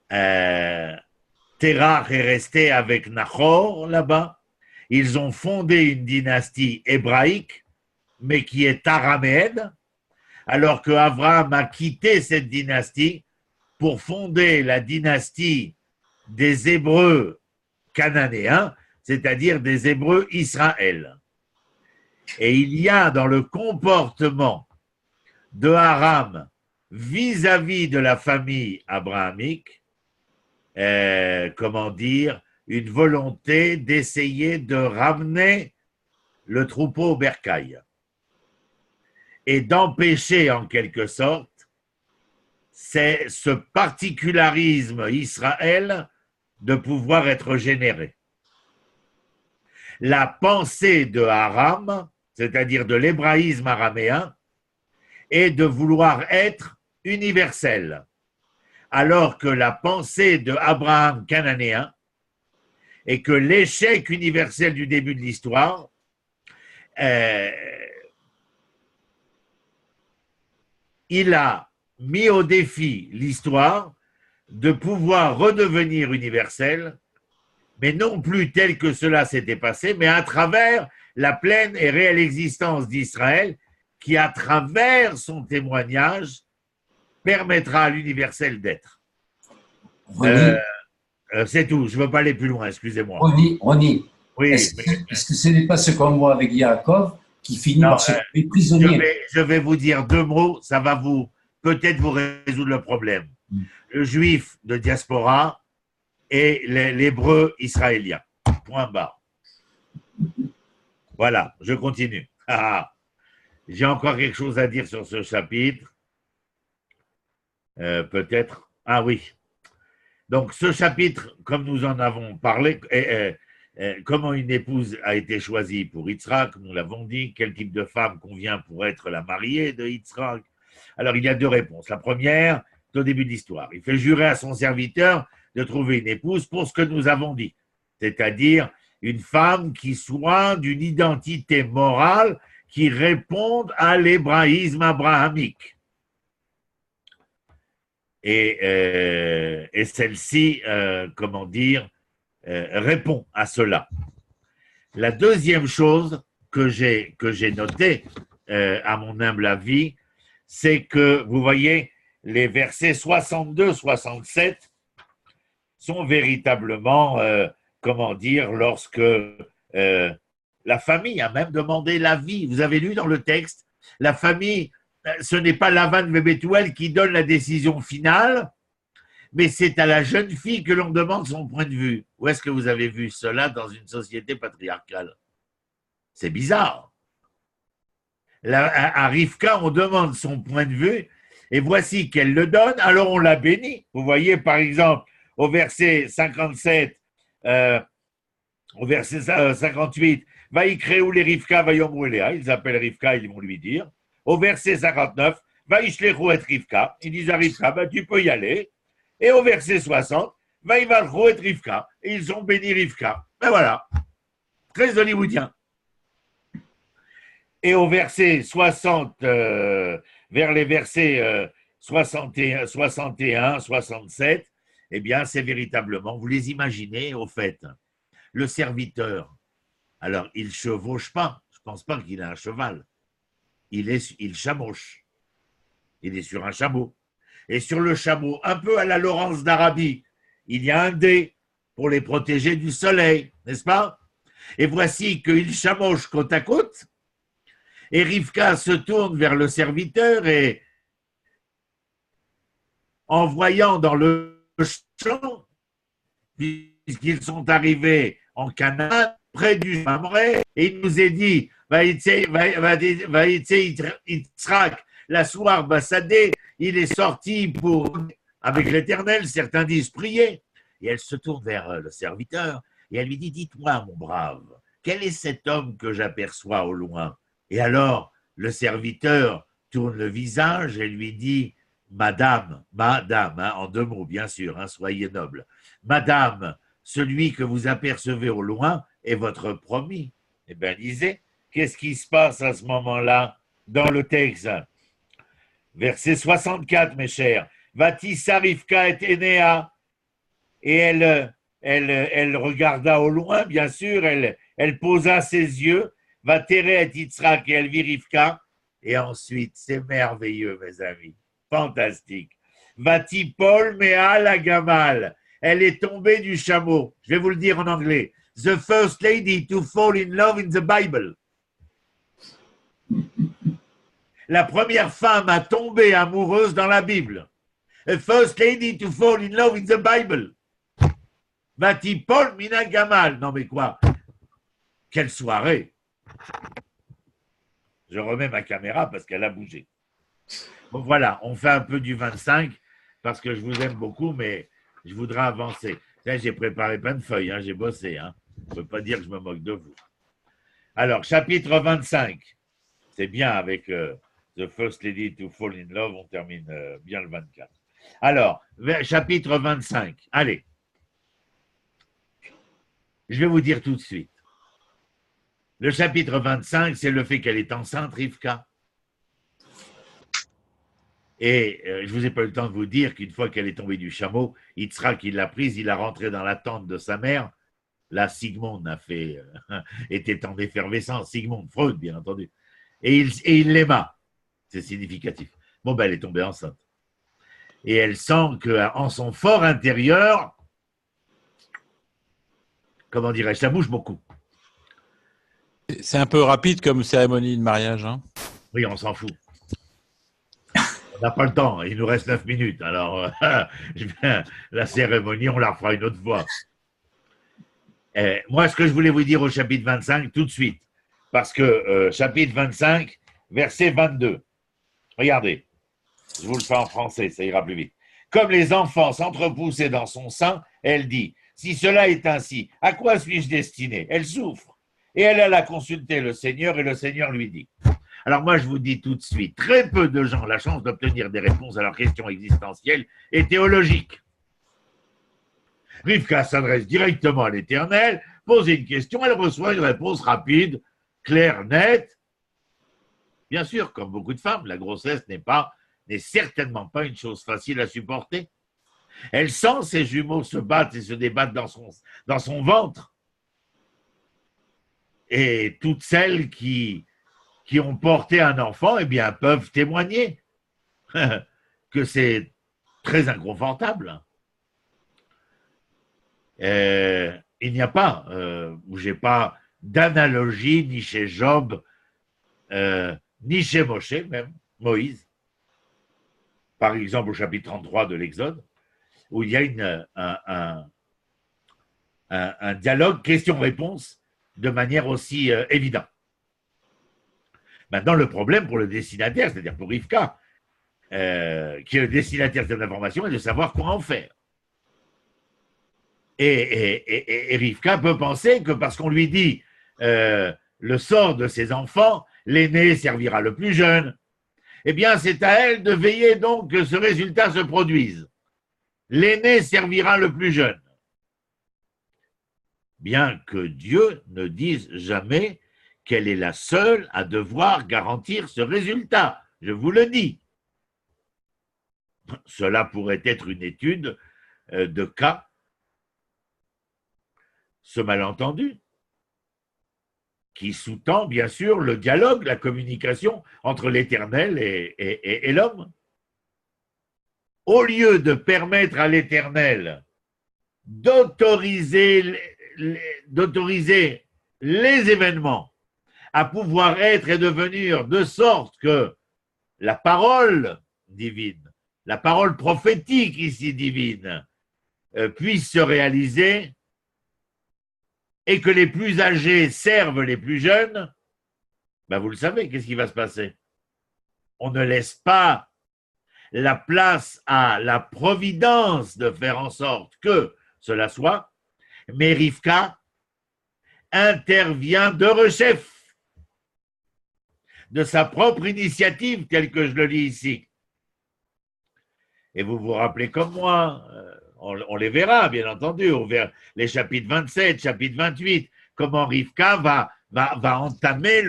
Terach est resté avec Nahor là-bas. Ils ont fondé une dynastie hébraïque, mais qui est araméenne, alors que Abraham a quitté cette dynastie pour fonder la dynastie des Hébreux cananéens, c'est-à-dire des Hébreux Israël. Et il y a dans le comportement de Aram vis-à-vis de la famille abrahamique, une volonté d'essayer de ramener le troupeau au bercail et d'empêcher en quelque sorte ce particularisme Israël de pouvoir être généré. La pensée de Aram, c'est-à-dire de l'hébraïsme araméen, est de vouloir être universel, alors que la pensée de Abraham cananéen est que l'échec universel du début de l'histoire il a mis au défi l'histoire de pouvoir redevenir universel, mais non plus tel que cela s'était passé, mais à travers la pleine et réelle existence d'Israël qui, à travers son témoignage, permettra à l'universel d'être. C'est tout, je ne veux pas aller plus loin, excusez-moi. Ronnie, oui, est-ce que ce n'est pas ce qu'on voit avec Yaakov qui finit par se trouver prisonnier? Je vais vous dire deux mots, ça va peut-être vous résoudre le problème. Le juif de diaspora et l'hébreu israélien. Point barre. Voilà, je continue. J'ai encore quelque chose à dire sur ce chapitre. Peut-être. Ah oui. Donc, ce chapitre, comme nous en avons parlé, comment une épouse a été choisie pour Yitzhak, nous l'avons dit, quel type de femme convient pour être la mariée de Yitzhak. Alors, il y a deux réponses. La première, c'est au début de l'histoire. Il fait jurer à son serviteur de trouver une épouse pour ce que nous avons dit, c'est-à-dire une femme qui soit d'une identité morale qui réponde à l'hébraïsme abrahamique. Et celle-ci, comment dire, répond à cela. La deuxième chose que j'ai notée, à mon humble avis, c'est que, vous voyez, les versets 62-67 sont véritablement, comment dire, lorsque la famille a même demandé l'avis. Vous avez lu dans le texte, la famille, ce n'est pas Lavan et Bethuel qui donne la décision finale, mais c'est à la jeune fille que l'on demande son point de vue. Où est-ce que vous avez vu cela dans une société patriarcale? C'est bizarre. À Rivka, on demande son point de vue, et voici qu'elle le donne, alors on la bénit. Vous voyez, par exemple, au verset 57, au verset 58, « Vaïkréou les Rivka, vaïomrou Léa » ils appellent Rivka, ils vont lui dire. Au verset 59, « Vaïshlerou et Rivka » ils disent à Rivka, ben, tu peux y aller. Et au verset 60, « Vaïvalrou et Rivka » et ils ont béni Rivka. Ben voilà, très hollywoodien. Et au verset 60, vers les versets 61, 67, eh bien, c'est véritablement, vous les imaginez, au fait, le serviteur, alors, il ne chevauche pas, je ne pense pas qu'il a un cheval, il chamauche, il est sur un chameau. Et sur le chameau, un peu à la Laurence d'Arabie, il y a un dé pour les protéger du soleil, n'est-ce pas? Et voici qu'il chamauche côte à côte, et Rivka se tourne vers le serviteur et en voyant dans le champ, puisqu'ils sont arrivés en Canaan, près du Mamré, et il nous est dit, Yitzhak, la soir Bassadé, il est sorti pour, avec l'Éternel, certains disent prier. Et elle se tourne vers le serviteur et elle lui dit, dites-moi, mon brave, quel est cet homme que j'aperçois au loin? Et alors, le serviteur tourne le visage et lui dit, Madame, hein, en deux mots, bien sûr, hein, soyez noble. Madame, celui que vous apercevez au loin est votre promis. Eh bien, lisez, qu'est-ce qui se passe à ce moment-là dans le texte? Verset 64, mes chers. Vatissa Rivka et Enea. Et elle regarda au loin, bien sûr, elle posa ses yeux. Vatere et Yitzhak, et elle vit Rivka. Et ensuite, c'est merveilleux, mes amis. Fantastique. Vatipol mea la gamal. Elle est tombée du chameau. Je vais vous le dire en anglais. The first lady to fall in love in the Bible. La première femme à tomber amoureuse dans la Bible. The first lady to fall in love in the Bible. Vatipol mina gamal. Non mais quoi? Quelle soirée! Je remets ma caméra parce qu'elle a bougé. Bon, voilà, on fait un peu du 25 parce que je vous aime beaucoup, mais je voudrais avancer. Là, j'ai préparé plein de feuilles, hein, j'ai bossé. Hein. Je ne peux pas dire que je me moque de vous. Alors, chapitre 25. C'est bien avec The First Lady to Fall in Love, on termine bien le 24. Alors, chapitre 25. Allez. Je vais vous dire tout de suite. Le chapitre 25, c'est le fait qu'elle est enceinte, Rivka. Et je ne vous ai pas eu le temps de vous dire qu'une fois qu'elle est tombée du chameau, Yitzhak, il l'a prise, il l'a rentrée dans la tente de sa mère. Là, Sigmund était en effervescence. Sigmund Freud, bien entendu. Et il l'aima. C'est significatif. Bon, ben, elle est tombée enceinte. Et elle sent qu'en son fort intérieur, comment dirais-je, ça bouge beaucoup. C'est un peu rapide comme cérémonie de mariage. Hein. Oui, on s'en fout. On n'a pas le temps, il nous reste 9 minutes. Alors, la cérémonie, on la fera une autre fois. Moi, ce que je voulais vous dire au chapitre 25, tout de suite, parce que chapitre 25, verset 22. Regardez, je vous le fais en français, ça ira plus vite. Comme les enfants s'entrepoussaient dans son sein, elle dit, si cela est ainsi, à quoi suis-je destiné? Elle souffre. Et elle alla consulter le Seigneur et le Seigneur lui dit. Alors moi, je vous dis tout de suite, très peu de gens ont la chance d'obtenir des réponses à leurs questions existentielles et théologiques. Rivka s'adresse directement à l'Éternel, pose une question, elle reçoit une réponse rapide, claire, nette. Bien sûr, comme beaucoup de femmes, la grossesse n'est certainement pas une chose facile à supporter. Elle sent ses jumeaux se battre et se débattre dans son ventre. Et toutes celles qui ont porté un enfant, eh bien, peuvent témoigner que c'est très inconfortable. Il n'y a pas, j'ai pas d'analogie ni chez Job, ni chez Moshe même, Moïse, par exemple au chapitre 33 de l'Exode, où il y a un dialogue question-réponse de manière aussi évidente. Maintenant, le problème pour le destinataire, c'est-à-dire pour Rivka, qui est le destinataire de cette information, est de savoir quoi en faire. Et Rivka peut penser que parce qu'on lui dit le sort de ses enfants, l'aîné servira le plus jeune, eh bien, c'est à elle de veiller donc que ce résultat se produise. L'aîné servira le plus jeune. Bien que Dieu ne dise jamais qu'elle est la seule à devoir garantir ce résultat. Je vous le dis. Cela pourrait être une étude de cas, ce malentendu, qui sous-tend bien sûr le dialogue, la communication entre l'Éternel et l'homme. Au lieu de permettre à l'Éternel d'autoriser les événements à pouvoir être et devenir de sorte que la parole divine, la parole prophétique ici divine, puisse se réaliser et que les plus âgés servent les plus jeunes, ben vous le savez, qu'est-ce qui va se passer? On ne laisse pas la place à la providence de faire en sorte que cela soit, mais Rivka intervient de rechef, de sa propre initiative, tel que je le lis ici. Et vous vous rappelez comme moi, on les verra, bien entendu, on verra les chapitres 27, chapitre 28, comment Rivka va entamer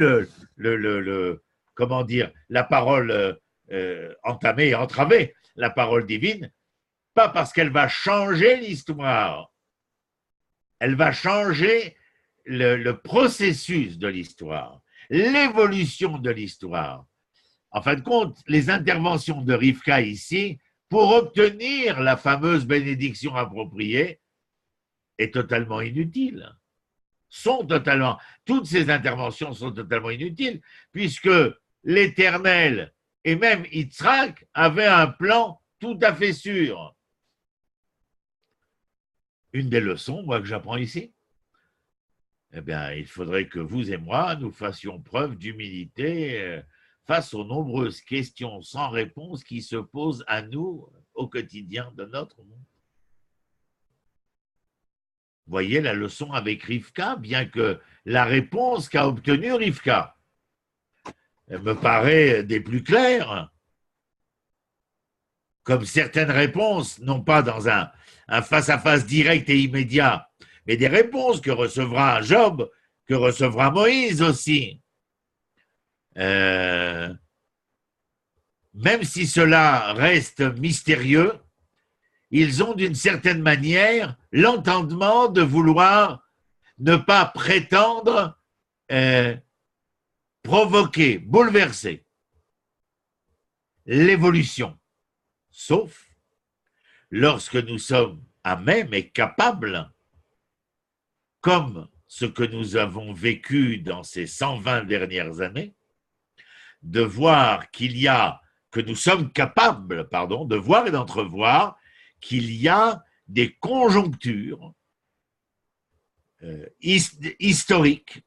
comment dire, la parole, entamer et entraver la parole divine, pas parce qu'elle va changer l'histoire, elle va changer le processus de l'histoire, l'évolution de l'histoire. En fin de compte, les interventions de Rivka ici, pour obtenir la fameuse bénédiction appropriée, est totalement inutile. Toutes ces interventions sont totalement inutiles, puisque l'Éternel et même Yitzhak avaient un plan tout à fait sûr. Une des leçons, moi, que j'apprends ici, eh bien, il faudrait que vous et moi, nous fassions preuve d'humilité face aux nombreuses questions sans réponse qui se posent à nous au quotidien de notre monde. Voyez la leçon avec Rivka, bien que la réponse qu'a obtenue Rivka me paraît des plus claires, comme certaines réponses, non pas dans un face-à-face direct et immédiat, mais des réponses que recevra Job, que recevra Moïse aussi. Même si cela reste mystérieux, ils ont d'une certaine manière l'entendement de vouloir ne pas prétendre provoquer, bouleverser l'évolution, sauf lorsque nous sommes à même et capables, comme ce que nous avons vécu dans ces 120 dernières années, de voir que nous sommes capables, de voir et d'entrevoir qu'il y a des conjonctures historiques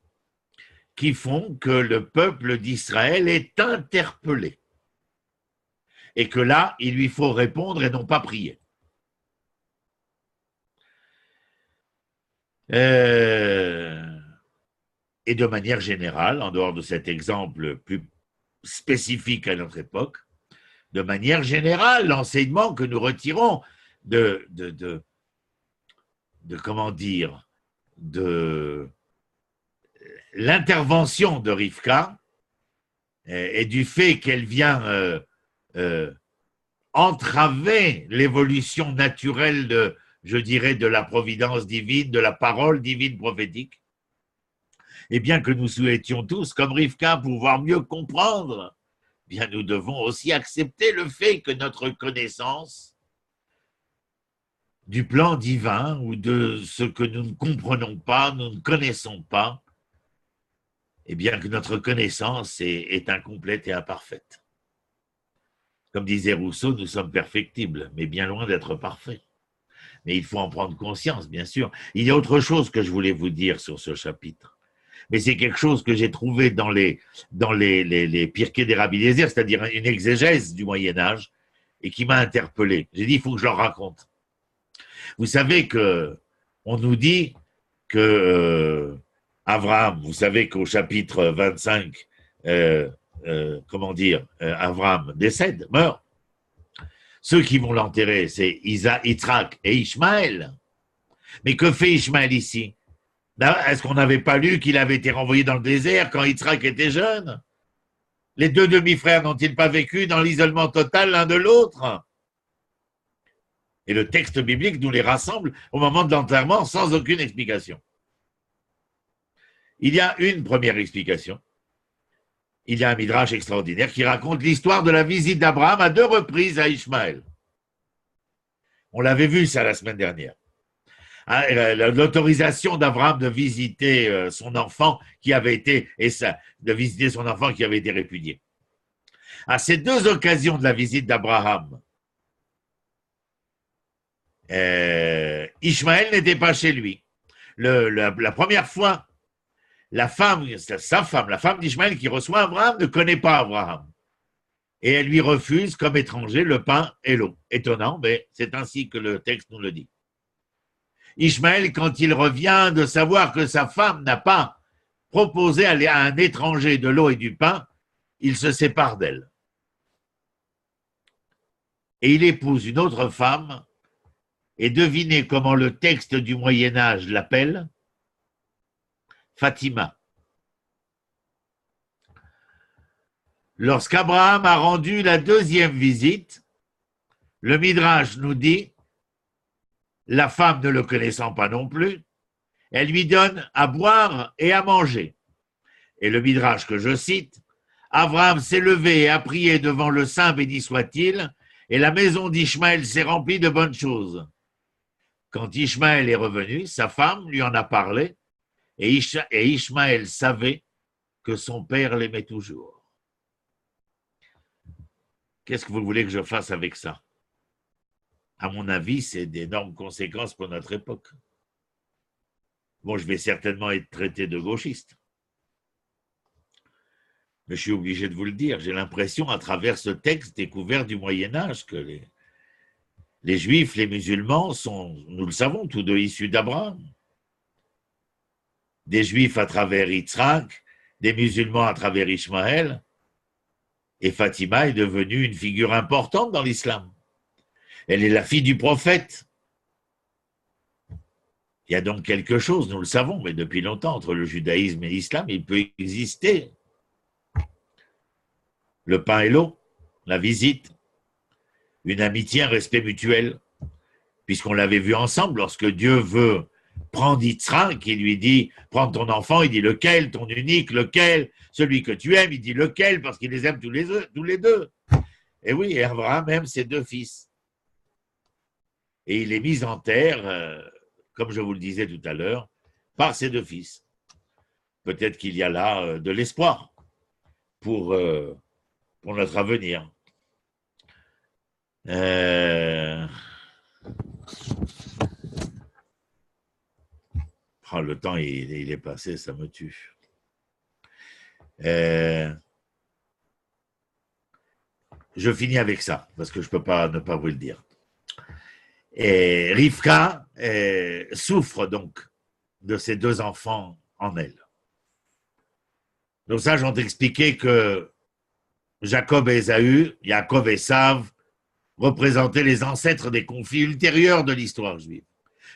qui font que le peuple d'Israël est interpellé et que là, il lui faut répondre et non pas prier. Et de manière générale, en dehors de cet exemple plus spécifique à notre époque, de manière générale, l'enseignement que nous retirons de comment dire, de l'intervention de Rivka et du fait qu'elle vient entraver l'évolution naturelle de, je dirais, de la providence divine, de la parole divine prophétique, et bien que nous souhaitions tous, comme Rivka, pouvoir mieux comprendre, bien nous devons aussi accepter le fait que notre connaissance du plan divin ou de ce que nous ne comprenons pas, nous ne connaissons pas, et bien que notre connaissance est incomplète et imparfaite. Comme disait Rousseau, nous sommes perfectibles, mais bien loin d'être parfaits. Mais il faut en prendre conscience, bien sûr. Il y a autre chose que je voulais vous dire sur ce chapitre. Mais c'est quelque chose que j'ai trouvé dans les Pirkei des Rabbi Eliezer, c'est-à-dire une exégèse du Moyen-Âge, et qui m'a interpellé. J'ai dit, il faut que je leur raconte. Vous savez qu'on nous dit que Abraham, vous savez qu'au chapitre 25, Abraham décède, meurt. Ceux qui vont l'enterrer, c'est Yitzhak et Ishmaël. Mais que fait Ishmaël ici? Est-ce qu'on n'avait pas lu qu'il avait été renvoyé dans le désert quand Yitzhak était jeune? Les deux demi-frères n'ont-ils pas vécu dans l'isolement total l'un de l'autre? Et le texte biblique nous les rassemble au moment de l'enterrement sans aucune explication. Il y a une première explication. Il y a un midrash extraordinaire qui raconte l'histoire de la visite d'Abraham à 2 reprises à Ishmaël. On l'avait vu ça la semaine dernière. L'autorisation d'Abraham de visiter son enfant qui avait été, répudié. À ces 2 occasions de la visite d'Abraham, Ishmaël n'était pas chez lui. La première fois, la femme d'Ishmaël qui reçoit Abraham ne connaît pas Abraham. Et elle lui refuse comme étranger le pain et l'eau. Étonnant, mais c'est ainsi que le texte nous le dit. Ishmaël, quand il revient de savoir que sa femme n'a pas proposé à un étranger de l'eau et du pain, il se sépare d'elle. Et il épouse une autre femme, et devinez comment le texte du Moyen-Âge l'appelle? Fatima. Lorsqu'Abraham a rendu la 2e visite, le Midrash nous dit, la femme ne le connaissant pas non plus, elle lui donne à boire et à manger. Et le Midrash que je cite, Abraham s'est levé et a prié devant le Saint, béni soit-il, et la maison d'Ishmaël s'est remplie de bonnes choses. Quand Ishmaël est revenu, sa femme lui en a parlé, et Ishmaël savait que son père l'aimait toujours. Qu'est-ce que vous voulez que je fasse avec ça? À mon avis, c'est d'énormes conséquences pour notre époque. Bon, je vais certainement être traité de gauchiste. Mais je suis obligé de vous le dire, j'ai l'impression, à travers ce texte découvert du Moyen-Âge, que les Juifs, les musulmans sont, nous le savons, tous 2 issus d'Abraham. Des Juifs à travers Yitzhak, des musulmans à travers Ishmaël, et Fatima est devenue une figure importante dans l'islam. Elle est la fille du prophète. Il y a donc quelque chose, nous le savons, mais depuis longtemps, entre le judaïsme et l'islam, il peut exister le pain et l'eau, la visite, une amitié, un respect mutuel, puisqu'on l'avait vu ensemble, lorsque Dieu veut prendre Yitzhak, qui lui dit, prends ton enfant, il dit lequel, ton unique, lequel, celui que tu aimes, il dit lequel, parce qu'il les aime tous les 2. Et oui, Abraham aime ses 2 fils. Et il est mis en terre, comme je vous le disais tout à l'heure, par ses 2 fils. Peut-être qu'il y a là de l'espoir pour notre avenir. Oh, le temps, il est passé, ça me tue. Je finis avec ça, parce que je ne peux pas ne pas vous le dire. Et Rivka souffre donc de ses deux enfants en elle. Nos sages ont expliqué que Jacob et Ésaü, Yaakov et Ésav, représentaient les ancêtres des conflits ultérieurs de l'histoire juive.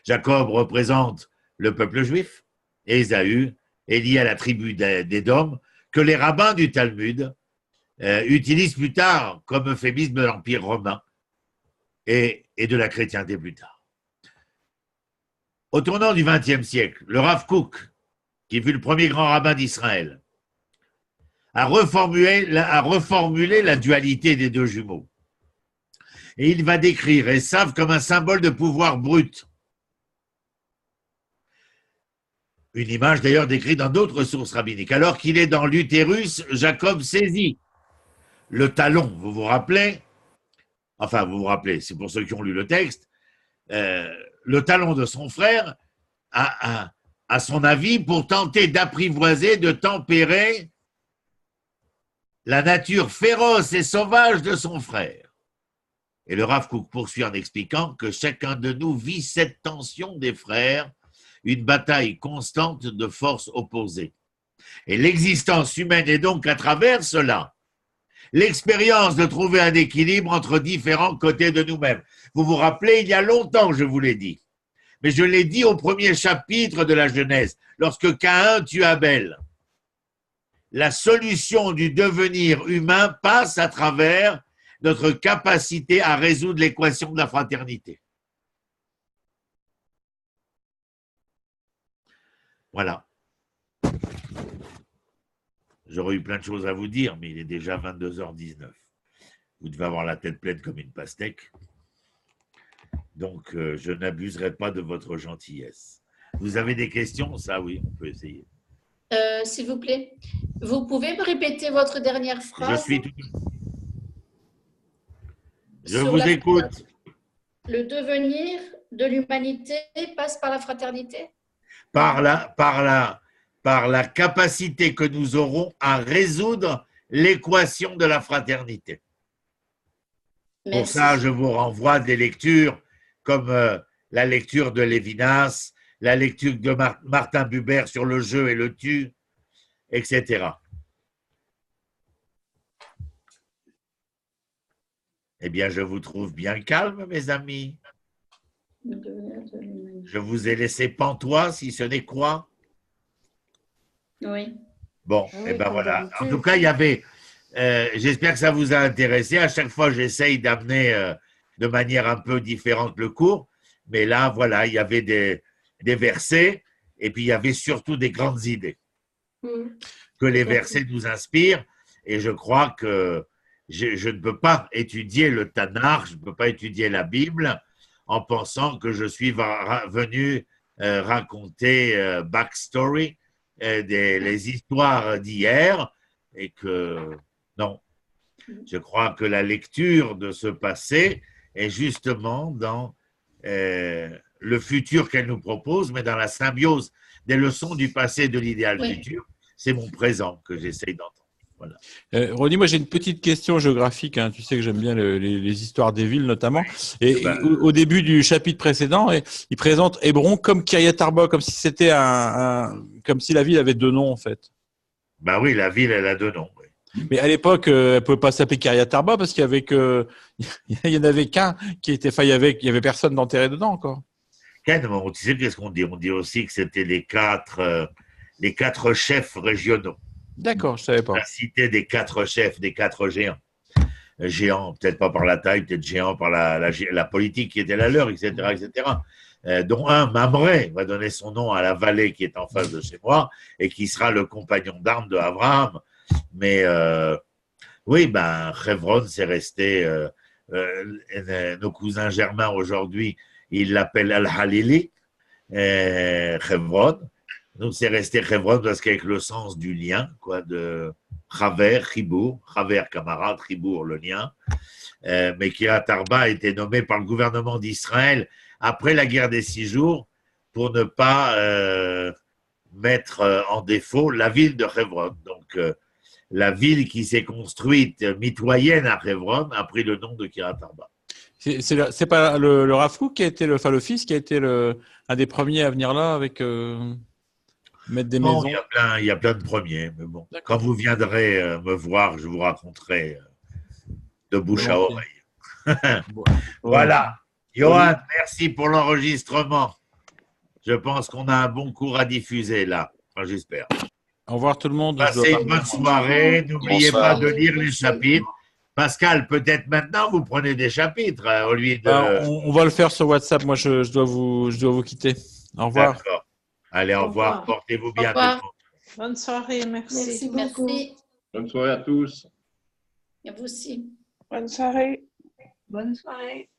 Jacob représente le peuple juif et Ésaü est lié à la tribu d'Édom que les rabbins du Talmud utilisent plus tard comme euphémisme de l'Empire romain et de la chrétienté plus tard. Au tournant du XXe siècle, le Rav Kook, qui fut le premier grand rabbin d'Israël, a reformulé la dualité des deux jumeaux. Et il va décrire Ésav comme un symbole de pouvoir brut. Une image d'ailleurs décrite dans d'autres sources rabbiniques. Alors qu'il est dans l'utérus, Jacob saisit le talon, vous vous rappelez, enfin vous vous rappelez, c'est pour ceux qui ont lu le texte, le talon de son frère à son avis pour tenter d'apprivoiser, de tempérer la nature féroce et sauvage de son frère. Et le Rav Kook poursuit en expliquant que chacun de nous vit cette tension des frères, une bataille constante de forces opposées. Et l'existence humaine est donc à travers cela l'expérience de trouver un équilibre entre différents côtés de nous-mêmes. Vous vous rappelez, il y a longtemps, je vous l'ai dit, mais je l'ai dit au premier chapitre de la Genèse, lorsque Caïn tue Abel. La solution du devenir humain passe à travers notre capacité à résoudre l'équation de la fraternité. Voilà. J'aurais eu plein de choses à vous dire, mais il est déjà 22h19. Vous devez avoir la tête pleine comme une pastèque. Donc, je n'abuserai pas de votre gentillesse. Vous avez des questions? Ça, oui, on peut essayer. S'il vous plaît, vous pouvez me répéter votre dernière phrase? Je suis tout... Je vous écoute. Le devenir de l'humanité passe par la fraternité? Par la capacité que nous aurons à résoudre l'équation de la fraternité. Merci. Pour ça, je vous renvoie des lectures comme la lecture de Lévinas, la lecture de Martin Buber sur le jeu et le tu, etc. Eh bien, je vous trouve bien calme, mes amis. Je vous ai laissé pantois, si ce n'est quoi. Oui. Bon, Ah et oui, ben comme voilà. d'habitude. En tout cas, il y avait. J'espère que ça vous a intéressé. À chaque fois, j'essaye d'amener de manière un peu différente le cours. Mais là, voilà, il y avait des versets et puis il y avait surtout des grandes idées que les versets nous inspirent. Et je crois que je ne peux pas étudier le Tanakh, je ne peux pas étudier la Bible en pensant que je suis venu raconter backstory, les histoires d'hier, et que non. Je crois que la lecture de ce passé est justement dans le futur qu'elle nous propose, mais dans la symbiose des leçons du passé et de l'idéal futur. C'est mon présent que j'essaye d'entendre. Voilà. Ronnie, moi j'ai une petite question géographique. Hein. Tu sais que j'aime bien les histoires des villes notamment. Et au début du chapitre précédent, il présente Hébron comme Kiryat Arba, comme si c'était comme si la ville avait deux noms en fait. Ben oui, la ville elle a deux noms. Oui. Mais à l'époque, elle ne pouvait pas s'appeler Kiryat Arba parce qu'il y avait il y en avait qu'un qui était fait. Il y avait personne d'enterré dedans encore. Ken, tu sais qu'est-ce qu'on dit? On dit aussi que c'était les quatre chefs régionaux. D'accord, je ne savais pas. La cité des quatre chefs, des quatre géants. Géants, peut-être pas par la taille, peut-être géants par la politique qui était la leur, etc. Dont un, Mamré, va donner son nom à la vallée qui est en face de chez moi et qui sera le compagnon d'armes de Abraham. Mais oui, ben, Hebron, c'est resté. Nos cousins germains aujourd'hui, ils l'appellent Al-Halili, Hebron. Donc, c'est resté Hebron parce qu'avec le sens du lien, quoi, de Chaver, Chibour, Chaver, camarade, Chibour, le lien. Mais Kiryat Arba a été nommé par le gouvernement d'Israël après la guerre des 6 jours pour ne pas mettre en défaut la ville de Hebron. Donc, la ville qui s'est construite mitoyenne à Hebron a pris le nom de Kiryat Arba. C'est pas le Rav Kook qui a été le fils qui a été un des premiers à venir là avec mettre des Non, maisons. il y a plein de premiers, mais bon. D'accord. Quand vous viendrez me voir, je vous raconterai de bouche à Volontiers. oreille. Voilà. Johan, merci pour l'enregistrement. Je pense qu'on a un bon cours à diffuser là. Enfin, j'espère. Au revoir tout le monde. Passez une bonne soirée. N'oubliez pas de lire les chapitres. Pascal, peut-être maintenant vous prenez des chapitres au lieu de. On va le faire sur WhatsApp. Moi, je dois vous quitter. Au revoir. D'accord. Allez, au revoir. Portez-vous bien. Au revoir. Tout le monde. Bonne soirée, merci. Merci. Bonne soirée à tous. Et à vous aussi. Bonne soirée. Bonne soirée.